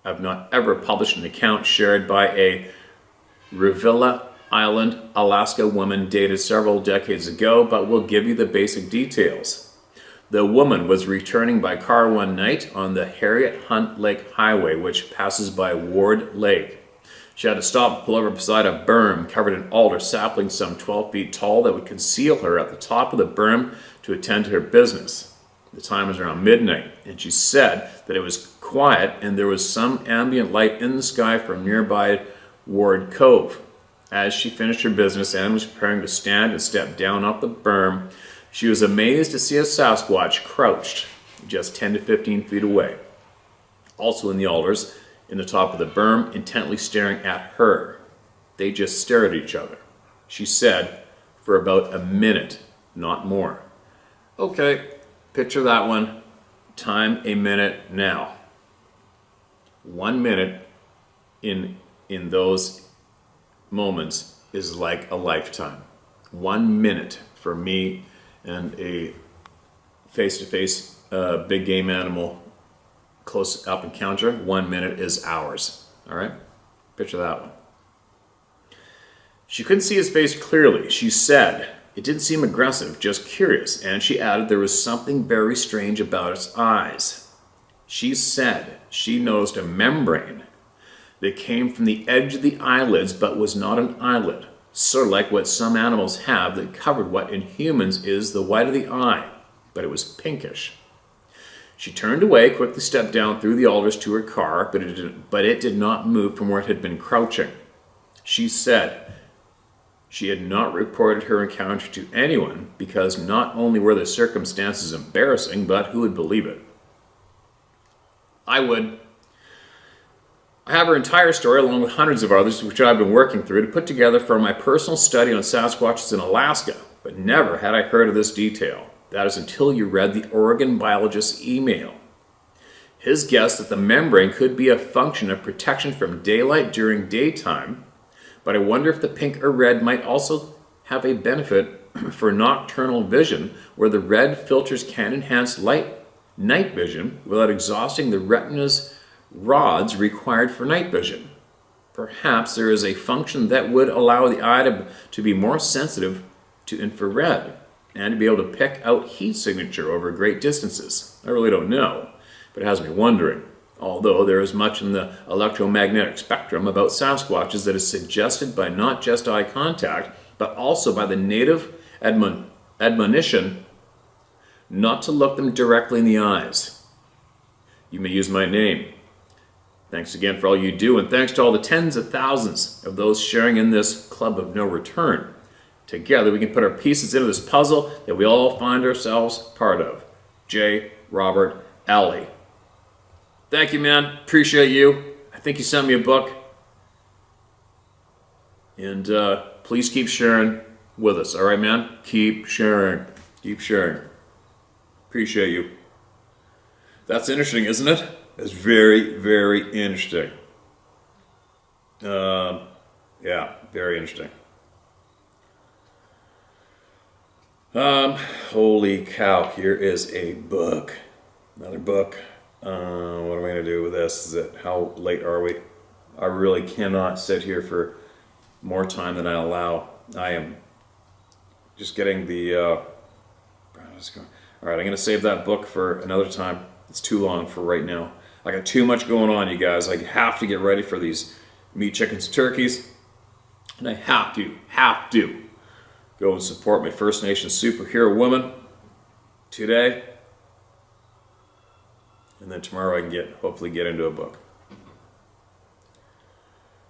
I've not ever published an account shared by a Revilla Island, Alaska woman dated several decades ago, but will give you the basic details. The woman was returning by car one night on the Harriet Hunt Lake Highway, which passes by Ward Lake. She had to stop and pull over beside a berm covered in alder saplings some 12 feet tall that would conceal her at the top of the berm to attend to her business. The time was around midnight, and she said that it was quiet and there was some ambient light in the sky from nearby Ward Cove. As she finished her business and was preparing to stand and step down off the berm, she was amazed to see a Sasquatch crouched just 10 to 15 feet away, also in the alders, in the top of the berm, intently staring at her. They just stared at each other. She said, for about a minute, not more. Okay, picture that one. Time a minute now. 1 minute in those moments is like a lifetime. 1 minute for me and a face-to-face big game animal close up encounter, 1 minute is hours. All right? Picture that one. She couldn't see his face clearly. She said it didn't seem aggressive, just curious, and she added there was something very strange about its eyes. She said she noticed a membrane that came from the edge of the eyelids but was not an eyelid, sort of like what some animals have that covered what in humans is the white of the eye, but it was pinkish. She turned away, quickly stepped down through the alders to her car, but it did not move from where it had been crouching. She said she had not reported her encounter to anyone because not only were the circumstances embarrassing, but who would believe it? I would. I have her entire story along with hundreds of others which I've been working through to put together for my personal study on Sasquatches in Alaska, but never had I heard of this detail. That is until you read the Oregon biologist's email. His guess that the membrane could be a function of protection from daylight during daytime, but I wonder if the pink or red might also have a benefit for nocturnal vision, where the red filters can enhance night vision without exhausting the retina's rods required for night vision. Perhaps there is a function that would allow the eye to be more sensitive to infrared and to be able to pick out heat signature over great distances. I really don't know, but it has me wondering. Although there is much in the electromagnetic spectrum about Sasquatches that is suggested by not just eye contact, but also by the native admonition not to look them directly in the eyes. You may use my name. Thanks again for all you do, and thanks to all the tens of thousands of those sharing in this club of no return. Together we can put our pieces into this puzzle that we all find ourselves part of. J. Robert Alley. Thank you, man. Appreciate you. I think you sent me a book. And please keep sharing with us. All right, man? Keep sharing. Keep sharing. Appreciate you. That's interesting, isn't it? It's very, very interesting. Yeah, very interesting. Holy cow, here is a book. Another book. What am I going to do with this? How late are we? I really cannot sit here for more time than I allow. I am just getting the... All right, I'm going to save that book for another time. It's too long for right now. I got too much going on, you guys. I have to get ready for these meat, chickens, and turkeys. And I have to go and support my First Nations superhero woman today. And then tomorrow I can hopefully get into a book.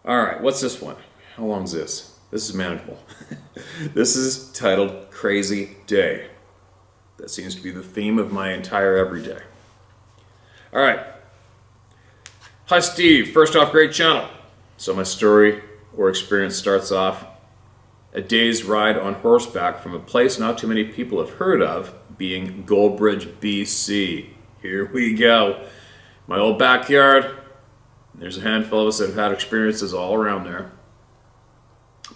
All right, what's this one? How long is this? This is manageable. This is titled Crazy Day. That seems to be the theme of my entire everyday. All right. Hi, Steve. First off, great channel. So my story or experience starts off a day's ride on horseback from a place not too many people have heard of, being Goldbridge, BC. Here we go. My old backyard. There's a handful of us that have had experiences all around there.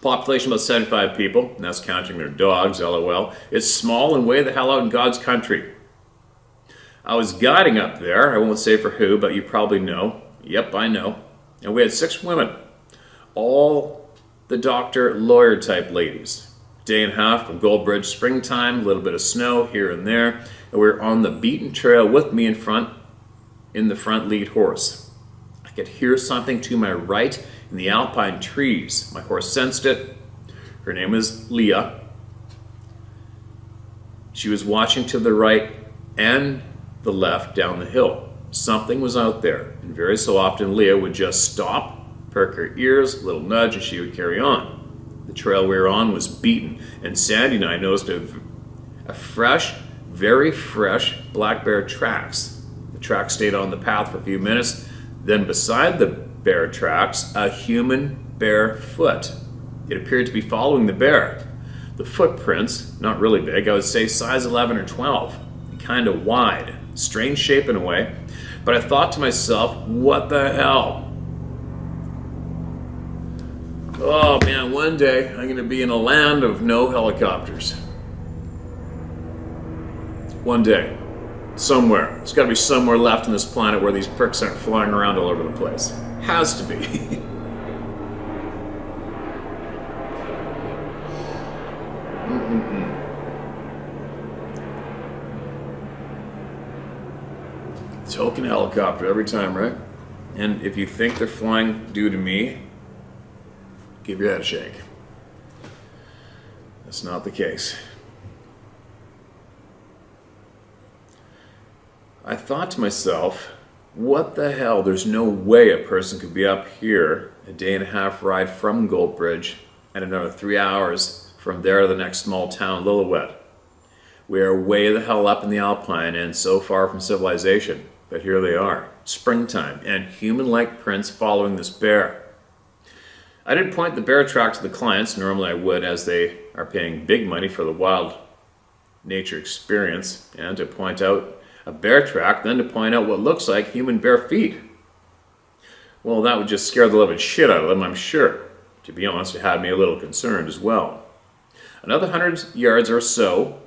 Population about 75 people, and that's counting their dogs, LOL. It's small and way the hell out in God's country. I was guiding up there. I won't say for who, but you probably know. Yep, I know. And we had 6 women. All the doctor, lawyer type ladies. Day and a half from Goldbridge, springtime, a little bit of snow here and there. And we were on the beaten trail with me in the front lead horse. I could hear something to my right in the alpine trees. My horse sensed it. Her name was Leah. She was watching to the right and the left down the hill. Something was out there, and very so often Leah would just stop, perk her ears, a little nudge, and she would carry on. The trail we were on was beaten, and Sandy and I noticed a fresh, very fresh black bear tracks. The tracks stayed on the path for a few minutes. Then beside the bear tracks, a human bare foot. It appeared to be following the bear. The footprints, not really big, I would say size 11 or 12, kind of wide, strange shape in a way, but I thought to myself, what the hell? Oh man, one day I'm going to be in a land of no helicopters. One day. Somewhere. There's got to be somewhere left on this planet where these pricks aren't flying around all over the place. Has to be. Token helicopter every time, right? And if you think they're flying due to me, give your head a shake. That's not the case. I thought to myself, what the hell? There's no way a person could be up here a day and a half ride from Goldbridge and another 3 hours from there to the next small town, Lillooet. We are way the hell up in the Alpine and so far from civilization. But here they are, springtime, and human-like prints following this bear. I didn't point the bear track to the clients, normally I would, as they are paying big money for the wild nature experience, and to point out a bear track, then to point out what looks like human bare feet. Well, that would just scare the living shit out of them, I'm sure. To be honest, it had me a little concerned as well. Another 100 yards or so,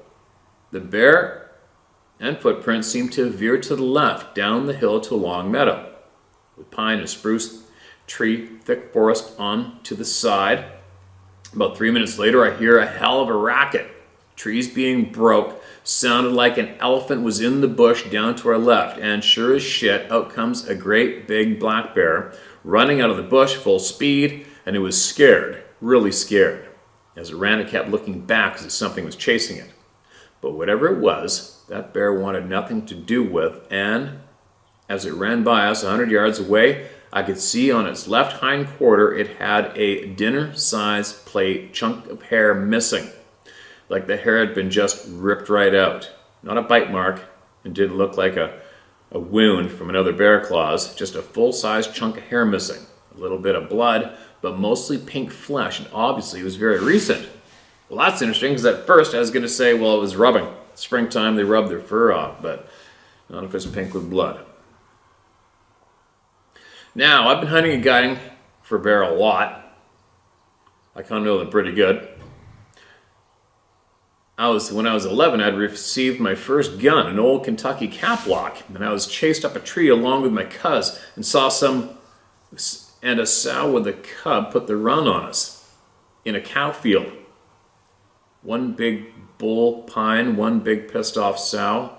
the bear and footprints seemed to veer to the left, down the hill to a long meadow, with pine and spruce tree, thick forest on to the side. About 3 minutes later, I hear a hell of a racket. Trees being broke, sounded like an elephant was in the bush down to our left, and sure as shit, out comes a great big black bear, running out of the bush full speed, and it was scared, really scared. As it ran, it kept looking back as if something was chasing it. But whatever it was, that bear wanted nothing to do with, and as it ran by us 100 yards away, I could see on its left hind quarter it had a dinner-sized plate chunk of hair missing, like the hair had been just ripped right out. Not a bite mark, and didn't look like a wound from another bear claws, just a full-size chunk of hair missing. A little bit of blood but mostly pink flesh, and obviously it was very recent. Well, that's interesting, because at first I was going to say, well, it was rubbing. Springtime, they rub their fur off, but not if it's pink with blood. Now, I've been hunting and guiding for bear a lot. I kind of know them pretty good. When I was 11, I'd received my first gun, an old Kentucky caplock, and I was chased up a tree along with my cuz and saw a sow with a cub put the run on us in a cow field. One big bull pine, one big pissed off sow,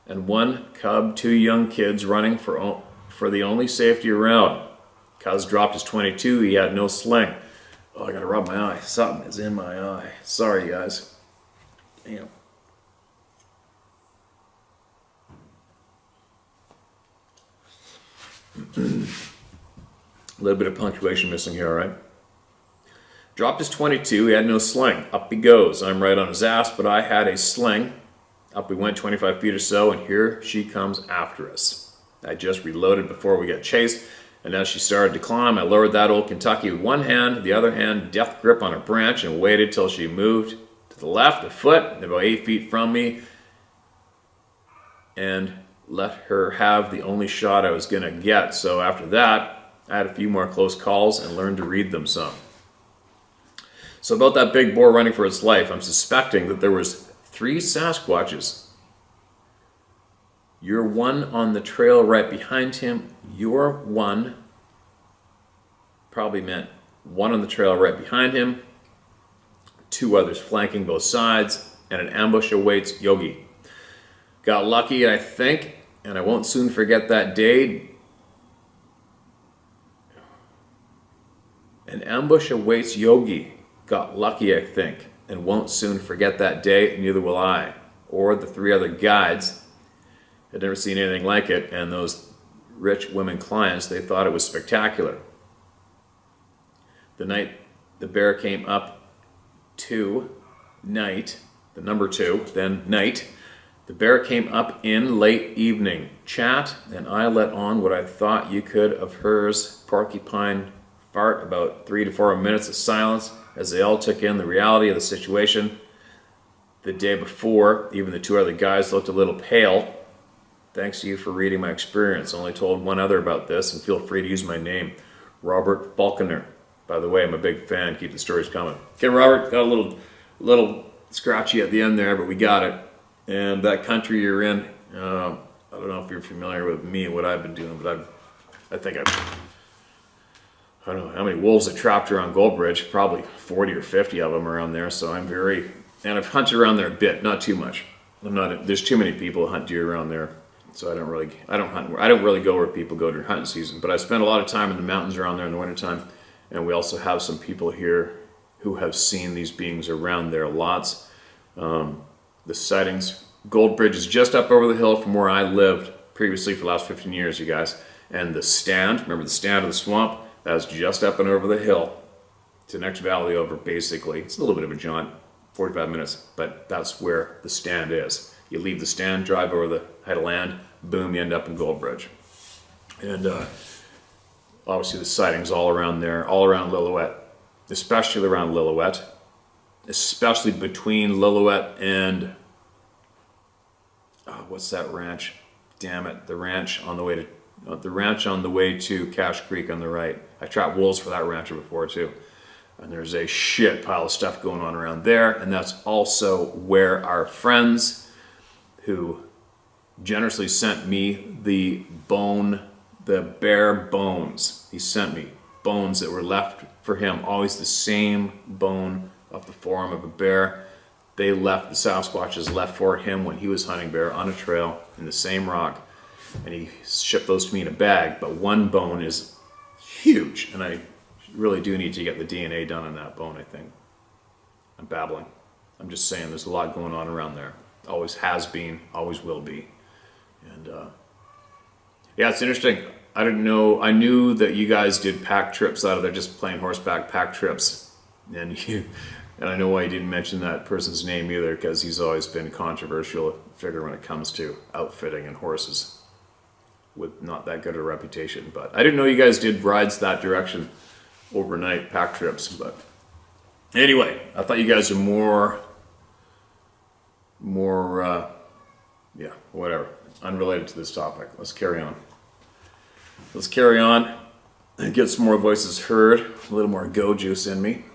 and one cub, two young kids running for the only safety around. Cuz dropped his .22, he had no sling. Oh, I gotta rub my eye. Something is in my eye. Sorry, guys. Damn. A little bit of punctuation missing here, all right? Dropped his .22, he had no sling. Up he goes. I'm right on his ass, but I had a sling. Up we went 25 feet or so, and here she comes after us. I just reloaded before we got chased, and as she started to climb, I lowered that old Kentucky with one hand, the other hand death grip on a branch, and waited till she moved to the left a foot, about 8 feet from me, and let her have the only shot I was going to get. So after that, I had a few more close calls and learned to read them some. So about that big boar running for its life, I'm suspecting that there was 3 Sasquatches. You're one on the trail right behind him. You're one, probably meant one on the trail right behind him, 2 others flanking both sides, and an ambush awaits Yogi. Got lucky, I think, and I won't soon forget that day. An ambush awaits Yogi. Got lucky, I think, and won't soon forget that day, and neither will I. Or the 3 other guides had never seen anything like it, and those rich women clients, they thought it was spectacular. The night the bear came up to night, the number 2, then night, the bear came up in late evening. Chat, and I let on what I thought you could of hers porcupine fart, about 3 to 4 minutes of silence as they all took in the reality of the situation. The day before, even the 2 other guys looked a little pale. Thanks to you for reading my experience. Only told one other about this, and feel free to use my name, Robert Falconer. By the way, I'm a big fan. Keep the stories coming. Okay, Robert, got a little scratchy at the end there, but we got it. And that country you're in, I don't know if you're familiar with me and what I've been doing, but I don't know how many wolves I trapped around Goldbridge. Probably 40 or 50 of them around there. So and I've hunted around there a bit, not too much. There's too many people who hunt deer around there, so I don't really go where people go during hunting season. But I spend a lot of time in the mountains around there in the wintertime. And we also have some people here who have seen these beings around there lots. The sightings, Goldbridge is just up over the hill from where I lived previously for the last 15 years, you guys. And the stand, remember the stand of the swamp? That was just up and over the hill. It's the next valley over, basically. It's a little bit of a jaunt, 45 minutes, but that's where the stand is. You leave the stand, drive over the head of land, boom, you end up in Goldbridge. And obviously the sightings all around there, all around Lillooet, especially around Lillooet, especially between Lillooet and, what's that ranch? Damn it, the ranch on the way to Cache Creek on the right. I trapped wolves for that rancher before too. And there's a shit pile of stuff going on around there, and that's also where our friends who generously sent me the bear bones. He sent me bones that were left for him, always the same bone of the forearm of a bear. The Sasquatches left for him when he was hunting bear on a trail in the same rock, and he shipped those to me in a bag, but one bone is huge, and I really do need to get the DNA done on that bone, I think. I'm babbling. I'm just saying there's a lot going on around there. Always has been, always will be. And yeah, it's interesting. I didn't know, I knew that you guys did pack trips out of there, just plain horseback pack trips. And I know why you didn't mention that person's name either, because he's always been a controversial figure when it comes to outfitting and horses with not that good a reputation. But I didn't know you guys did rides that direction. overnight pack trips. But anyway, I thought you guys are more, yeah, whatever, unrelated to this topic. Let's carry on. Let's carry on and get some more voices heard. A little more go juice in me.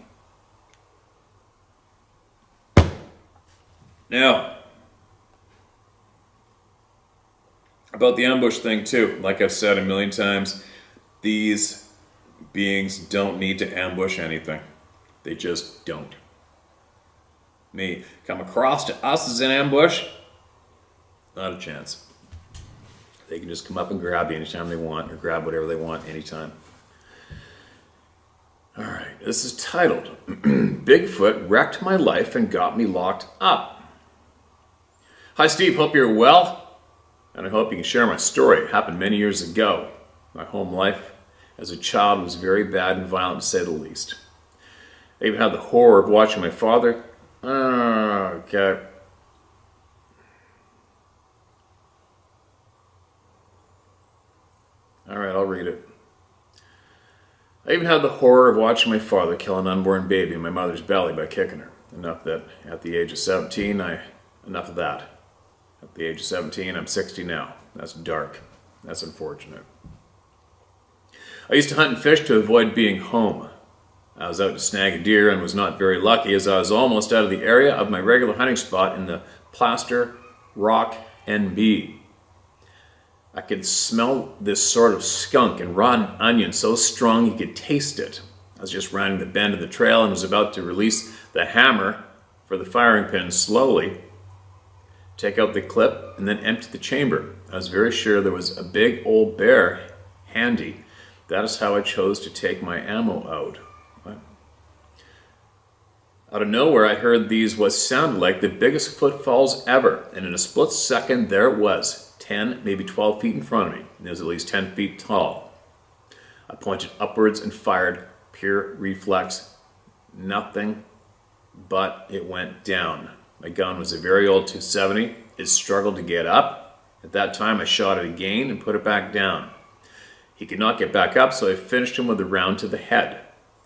Now, about the ambush thing too, like I've said a million times, these beings don't need to ambush anything. They just don't. Me come across to us as an ambush? Not a chance. They can just come up and grab you anytime they want, or grab whatever they want anytime. Alright, this is titled, Bigfoot Wrecked My Life and Got Me Locked Up. Hi Steve, hope you're well, and I hope you can share my story. It happened many years ago. My home life as a child was very bad and violent, to say the least. I even had the horror of watching my father. Okay. Alright, I'll read it. I even had the horror of watching my father kill an unborn baby in my mother's belly by kicking her. Enough that at the age of 17, enough of that. At the age of 17, I'm 60 now. That's dark. That's unfortunate. I used to hunt and fish to avoid being home. I was out to snag a deer and was not very lucky, as I was almost out of the area of my regular hunting spot in the Plaster Rock NB. I could smell this sort of skunk and rotten onion so strong you could taste it. I was just rounding the bend of the trail and was about to release the hammer for the firing pin slowly, take out the clip, and then empty the chamber. I was very sure there was a big old bear handy. That is how I chose to take my ammo out. What? Out of nowhere, I heard these what sounded like the biggest footfalls ever, and in a split second, there it was, 10, maybe 12 feet in front of me. It was at least 10 feet tall. I pointed upwards and fired, pure reflex, nothing, but it went down. My gun was a very old 270. It struggled to get up. At that time, I shot it again and put it back down. He could not get back up, so I finished him with a round to the head.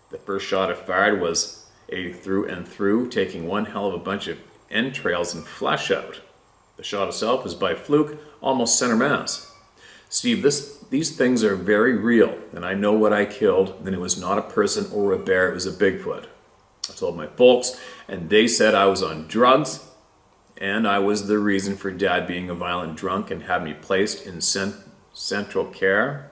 The first shot I fired was a through and through, taking one hell of a bunch of entrails and flesh out. The shot itself was by fluke, almost center mass. Steve, these things are very real, and I know what I killed, and it was not a person or a bear, it was a Bigfoot. I told my folks, and they said I was on drugs, and I was the reason for Dad being a violent drunk and had me placed in Centera Care,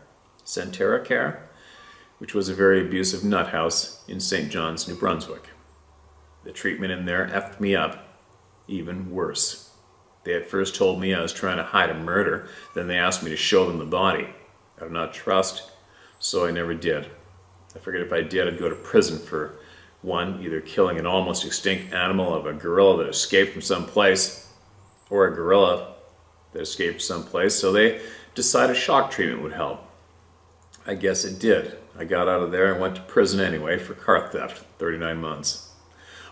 which was a very abusive nut house in St. John's, New Brunswick. The treatment in there effed me up even worse. They at first told me I was trying to hide a murder, then they asked me to show them the body. I did not trust, so I never did. I figured if I did, I'd go to prison for one, either killing an almost extinct animal of a gorilla that escaped from someplace, or a gorilla that escaped someplace, so they decided shock treatment would help. I guess it did. I got out of there and went to prison anyway for car theft, 39 months.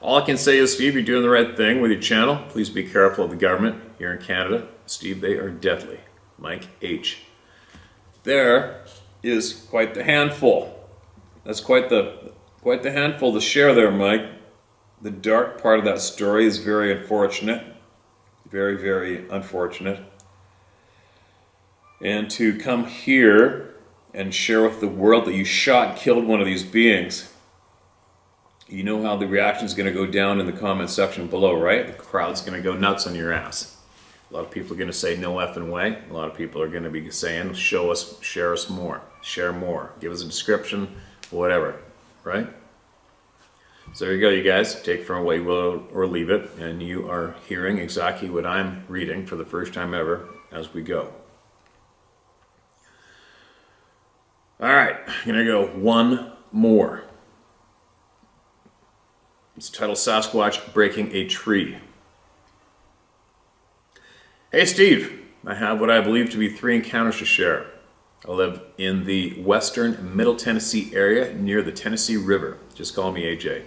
All I can say is, Steve, you're doing the right thing with your channel. Please be careful of the government here in Canada. Steve, they are deadly. Mike H. There is quite the handful. That's quite the handful to share there, Mike. The dark part of that story is very unfortunate. Very, very unfortunate. And to come here and share with the world that you shot and killed one of these beings, you know how the reaction is going to go down in the comment section below, right? The crowd's going to go nuts on your ass. A lot of people are going to say no effing way. A lot of people are going to be saying show us, share us more, share more, give us a description, whatever, right? So there you go, you guys. Take from what you will or leave it, and you are hearing exactly what I'm reading for the first time ever as we go. All right, I'm going to go one more. It's titled Sasquatch Breaking a Tree. Hey Steve, I have what I believe to be 3 encounters to share. I live in the western Middle Tennessee area near the Tennessee River. Just call me AJ.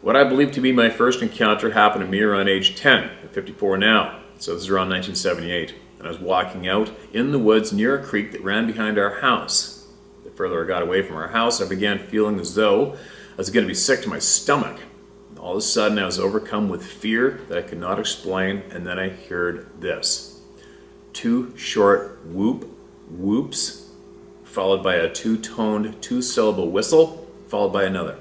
What I believe to be my first encounter happened to me around age 10. I'm 54 now, so this is around 1978. And I was walking out in the woods near a creek that ran behind our house. The further I got away from our house, I began feeling as though I was going to be sick to my stomach. All of a sudden, I was overcome with fear that I could not explain, and then I heard this. 2 short whoops, followed by a 2-toned, 2-syllable whistle, followed by another.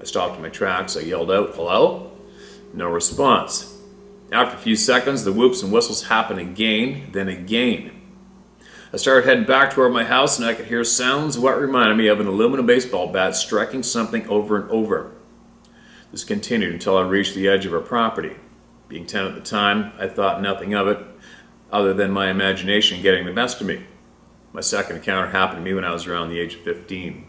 I stopped in my tracks. I yelled out, "Hello?" No response. After a few seconds, the whoops and whistles happened again, then again. I started heading back toward my house, and I could hear sounds of what reminded me of an aluminum baseball bat striking something over and over. This continued until I reached the edge of our property. Being 10 at the time, I thought nothing of it, other than my imagination getting the best of me. My second encounter happened to me when I was around the age of 15.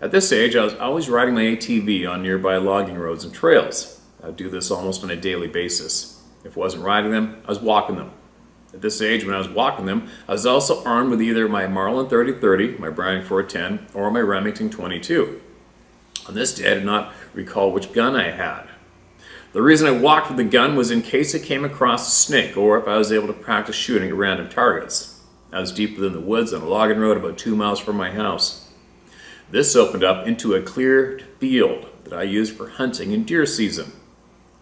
At this age, I was always riding my ATV on nearby logging roads and trails. I would do this almost on a daily basis. If I wasn't riding them, I was walking them. At this age, when I was walking them, I was also armed with either my Marlin 30-30, my Browning 410, or my Remington 22. On this day, I did not recall which gun I had. The reason I walked with the gun was in case I came across a snake, or if I was able to practice shooting at random targets. I was deep within the woods on a logging road about 2 miles from my house. This opened up into a cleared field that I used for hunting in deer season.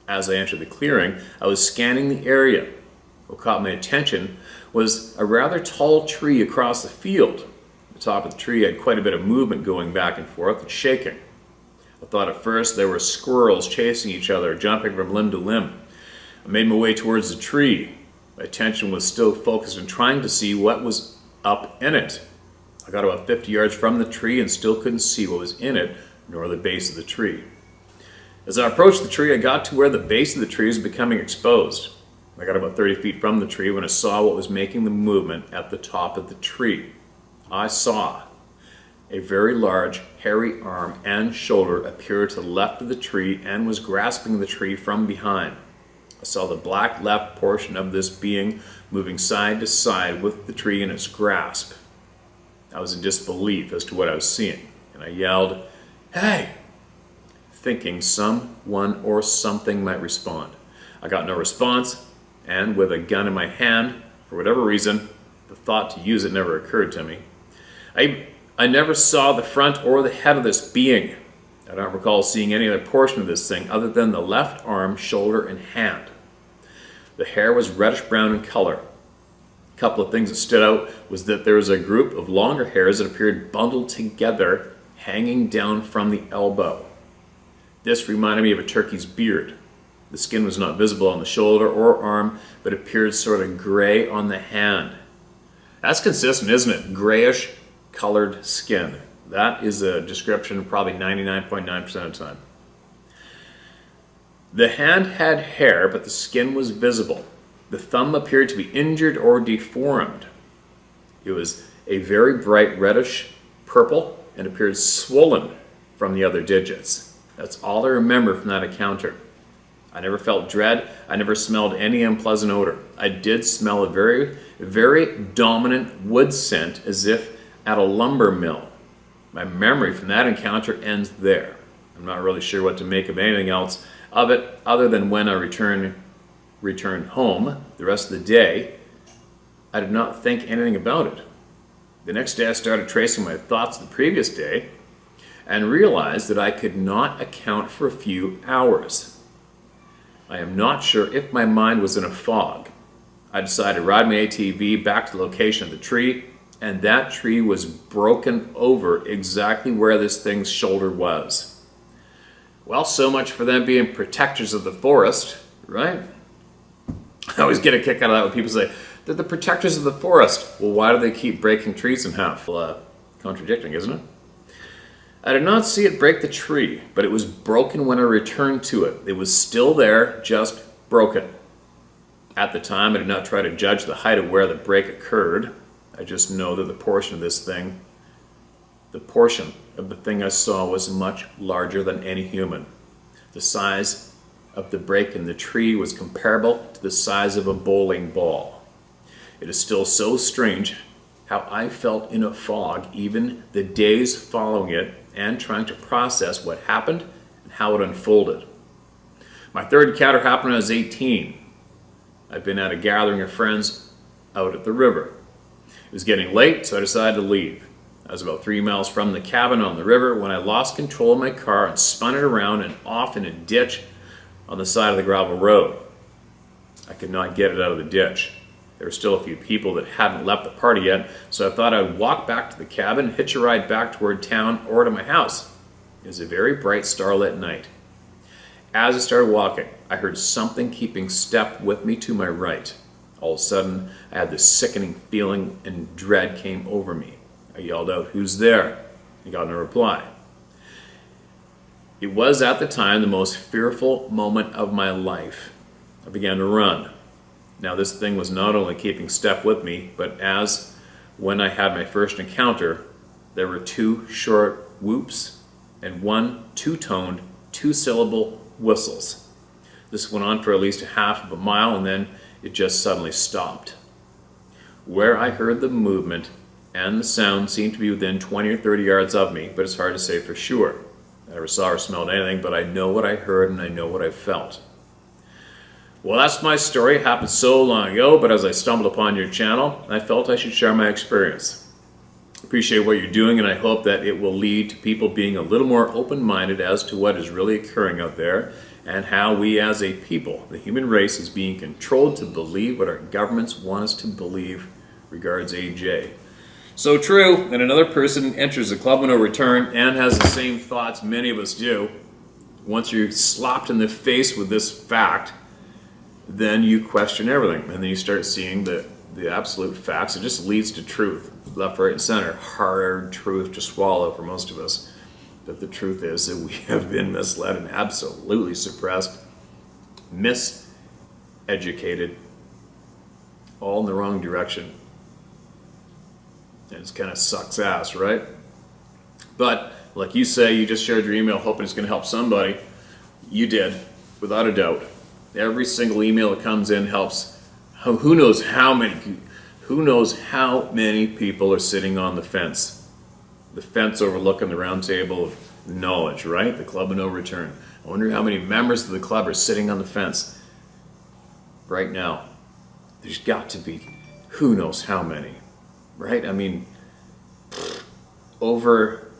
As I entered the clearing, I was scanning the area. What caught my attention was a rather tall tree across the field. The top of the tree had quite a bit of movement going back and forth and shaking. I thought at first there were squirrels chasing each other, jumping from limb to limb. I made my way towards the tree. My attention was still focused on trying to see what was up in it. I got about 50 yards from the tree and still couldn't see what was in it, nor the base of the tree. As I approached the tree, I got to where the base of the tree was becoming exposed. I got about 30 feet from the tree when I saw what was making the movement at the top of the tree. I saw a very large, hairy arm and shoulder appear to the left of the tree and was grasping the tree from behind. I saw the black left portion of this being moving side to side with the tree in its grasp. I was in disbelief as to what I was seeing, and I yelled, "Hey!" thinking someone or something might respond. I got no response, and with a gun in my hand, for whatever reason, the thought to use it never occurred to me. I never saw the front or the head of this being. I don't recall seeing any other portion of this thing other than the left arm, shoulder, and hand. The hair was reddish-brown in color. A couple of things that stood out was that there was a group of longer hairs that appeared bundled together, hanging down from the elbow. This reminded me of a turkey's beard. The skin was not visible on the shoulder or arm, but appeared sort of gray on the hand. That's consistent, isn't it? Grayish colored skin. That is a description probably 99.9% of the time. The hand had hair, but the skin was visible. The thumb appeared to be injured or deformed. It was a very bright reddish purple and appeared swollen from the other digits. That's all I remember from that encounter. I never felt dread. I never smelled any unpleasant odor. I did smell a very, very dominant wood scent as if at a lumber mill. My memory from that encounter ends there. I'm not really sure what to make of anything else of it other than when I returned home the rest of the day, I did not think anything about it. The next day I started tracing my thoughts the previous day and realized that I could not account for a few hours. I am not sure if my mind was in a fog. I decided to ride my ATV back to the location of the tree, and that tree was broken over exactly where this thing's shoulder was. Well, so much for them being protectors of the forest, right? I always get a kick out of that when people say, they're the protectors of the forest. Well, why do they keep breaking trees in half? Well, contradicting, isn't it? I did not see it break the tree, but it was broken when I returned to it. It was still there, just broken. At the time, I did not try to judge the height of where the break occurred. I just know that the portion of the thing I saw was much larger than any human. The size of the break in the tree was comparable to the size of a bowling ball. It is still so strange how I felt in a fog even the days following it and trying to process what happened and how it unfolded. My third encounter happened when I was 18. I'd been at a gathering of friends out at the river. It was getting late, so I decided to leave. I was about 3 miles from the cabin on the river when I lost control of my car and spun it around and off in a ditch on the side of the gravel road. I could not get it out of the ditch. There were still a few people that hadn't left the party yet, so I thought I would walk back to the cabin, hitch a ride back toward town or to my house. It was a very bright, starlit night. As I started walking, I heard something keeping step with me to my right. All of a sudden, I had this sickening feeling and dread came over me. I yelled out, "Who's there?" I got no reply. It was at the time the most fearful moment of my life. I began to run. Now this thing was not only keeping step with me, but as when I had my first encounter, there were 2 short whoops and 1 two-toned, 2-syllable whistles. This went on for at least a half of a mile and then it just suddenly stopped. Where I heard the movement and the sound seemed to be within 20 or 30 yards of me, but it's hard to say for sure. I never saw or smelled anything, but I know what I heard and I know what I felt. Well, that's my story. It happened so long ago, but as I stumbled upon your channel, I felt I should share my experience. Appreciate what you're doing, and I hope that it will lead to people being a little more open-minded as to what is really occurring out there and how we as a people, the human race, is being controlled to believe what our governments want us to believe. Regards, AJ. So true, and another person enters the club with no return and has the same thoughts many of us do. Once you're slapped in the face with this fact, then you question everything, and then you start seeing the absolute facts. It just leads to truth, left, right, and center. Hard truth to swallow for most of us. But the truth is that we have been misled and absolutely suppressed, miseducated, all in the wrong direction. And it kind of sucks ass, right? But like you say, you just shared your email hoping it's going to help somebody. You did, without a doubt. Every single email that comes in helps. Who knows how many people are sitting on the fence overlooking the round table of knowledge, right? The club of no return. I wonder how many members of the club are sitting on the fence right now. There's got to be who knows how many, right? I mean, over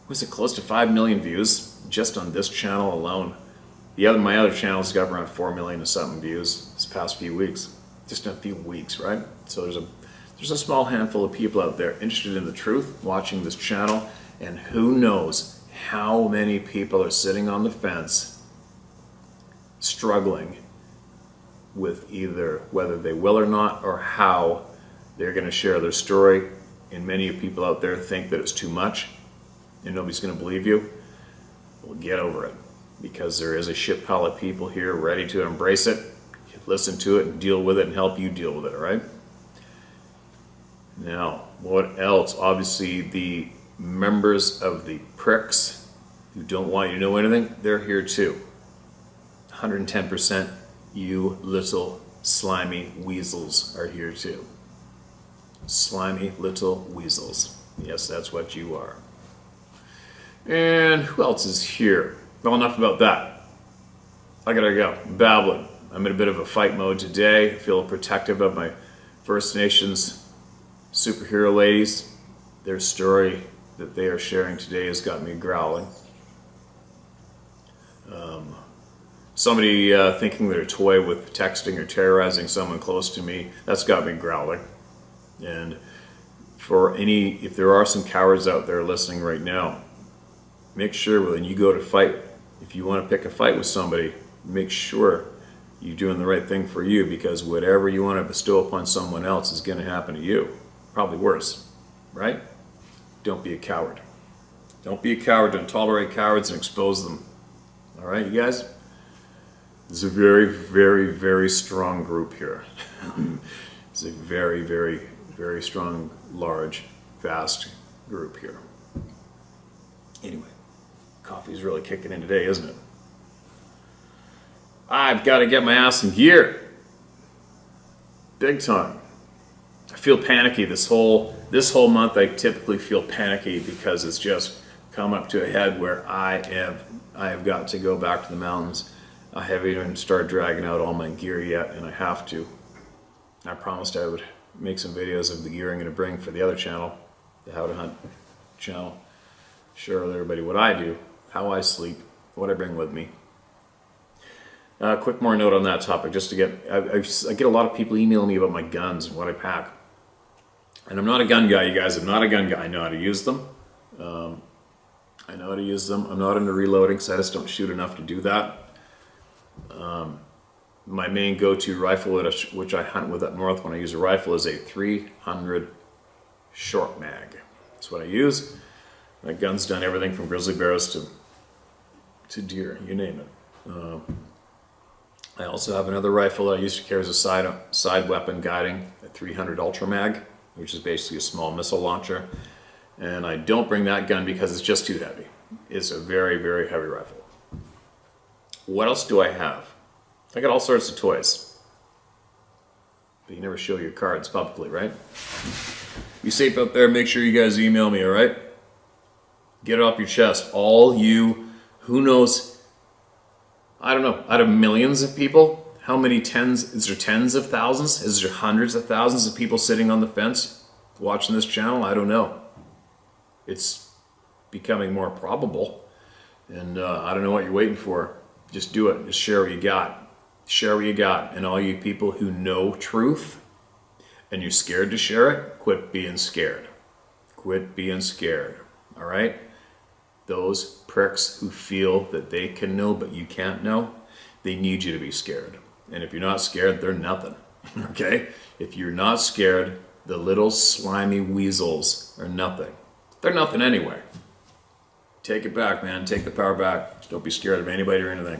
was it close to 5 million views just on this channel alone? My other channels got around 4 million and something views this past few weeks. Just in a few weeks, right? So there's a small handful of people out there interested in the truth, watching this channel, and who knows how many people are sitting on the fence, struggling with either whether they will or not, or how they're going to share their story. And many people out there think that it's too much, and nobody's going to believe you. Well, get over it. Because there is a shit pile of people here ready to embrace it, listen to it, and deal with it, and help you deal with it, all right? Now, what else? Obviously, the members of the pricks who don't want you to know anything, they're here too. 110%, you little slimy weasels are here too. Slimy little weasels. Yes, that's what you are. And who else is here? Well, enough about that. I gotta go. I'm babbling. I'm in a bit of a fight mode today. I feel protective of my First Nations superhero ladies. Their story that they are sharing today has got me growling. Somebody thinking they're a toy with texting or terrorizing someone close to me, that's got me growling. And if there are some cowards out there listening right now, make sure when you go to fight, if you want to pick a fight with somebody, make sure you're doing the right thing for you, because whatever you want to bestow upon someone else is going to happen to you. Probably worse, right? Don't be a coward. Don't be a coward. Don't tolerate cowards and expose them. All right, you guys? It's a very, very, very strong group here. It's a very, very, very strong, large, vast group here. Anyway. Coffee's really kicking in today, isn't it? I've got to get my ass in gear. Big time. I feel panicky this whole month. I typically feel panicky because it's just come up to a head where I have got to go back to the mountains. I haven't even started dragging out all my gear yet, and I have to. I promised I would make some videos of the gear I'm going to bring for the other channel, the How to Hunt channel. Share with everybody what I do, how I sleep, what I bring with me. Quick more note on that topic, just to get, I get a lot of people emailing me about my guns and what I pack. And I'm not a gun guy, you guys. I'm not a gun guy. I know how to use them. I know how to use them. I'm not into reloading, because I just don't shoot enough to do that. My main go-to rifle, which I hunt with up north when I use a rifle, is a 300 short mag. That's what I use. My gun's done everything from grizzly bears to deer, you name it. I also have another rifle that I used to carry as a side weapon guiding, a 300 Ultra Mag, which is basically a small missile launcher. And I don't bring that gun because it's just too heavy. It's a very, very heavy rifle. What else do I have? I got all sorts of toys. But you never show your cards publicly, right? Be safe out there. Make sure you guys email me, all right? Get it off your chest. All you, who knows, I don't know, out of millions of people, how many tens, is there tens of thousands? Is there hundreds of thousands of people sitting on the fence watching this channel? I don't know. It's becoming more probable. And I don't know what you're waiting for. Just do it. Just share what you got. Share what you got. And all you people who know truth and you're scared to share it, quit being scared. Quit being scared. All right? Those pricks who feel that they can know but you can't know, they need you to be scared. And if you're not scared, they're nothing. Okay? If you're not scared, the little slimy weasels are nothing. They're nothing anyway. Take it back, man. Take the power back. Don't be scared of anybody or anything.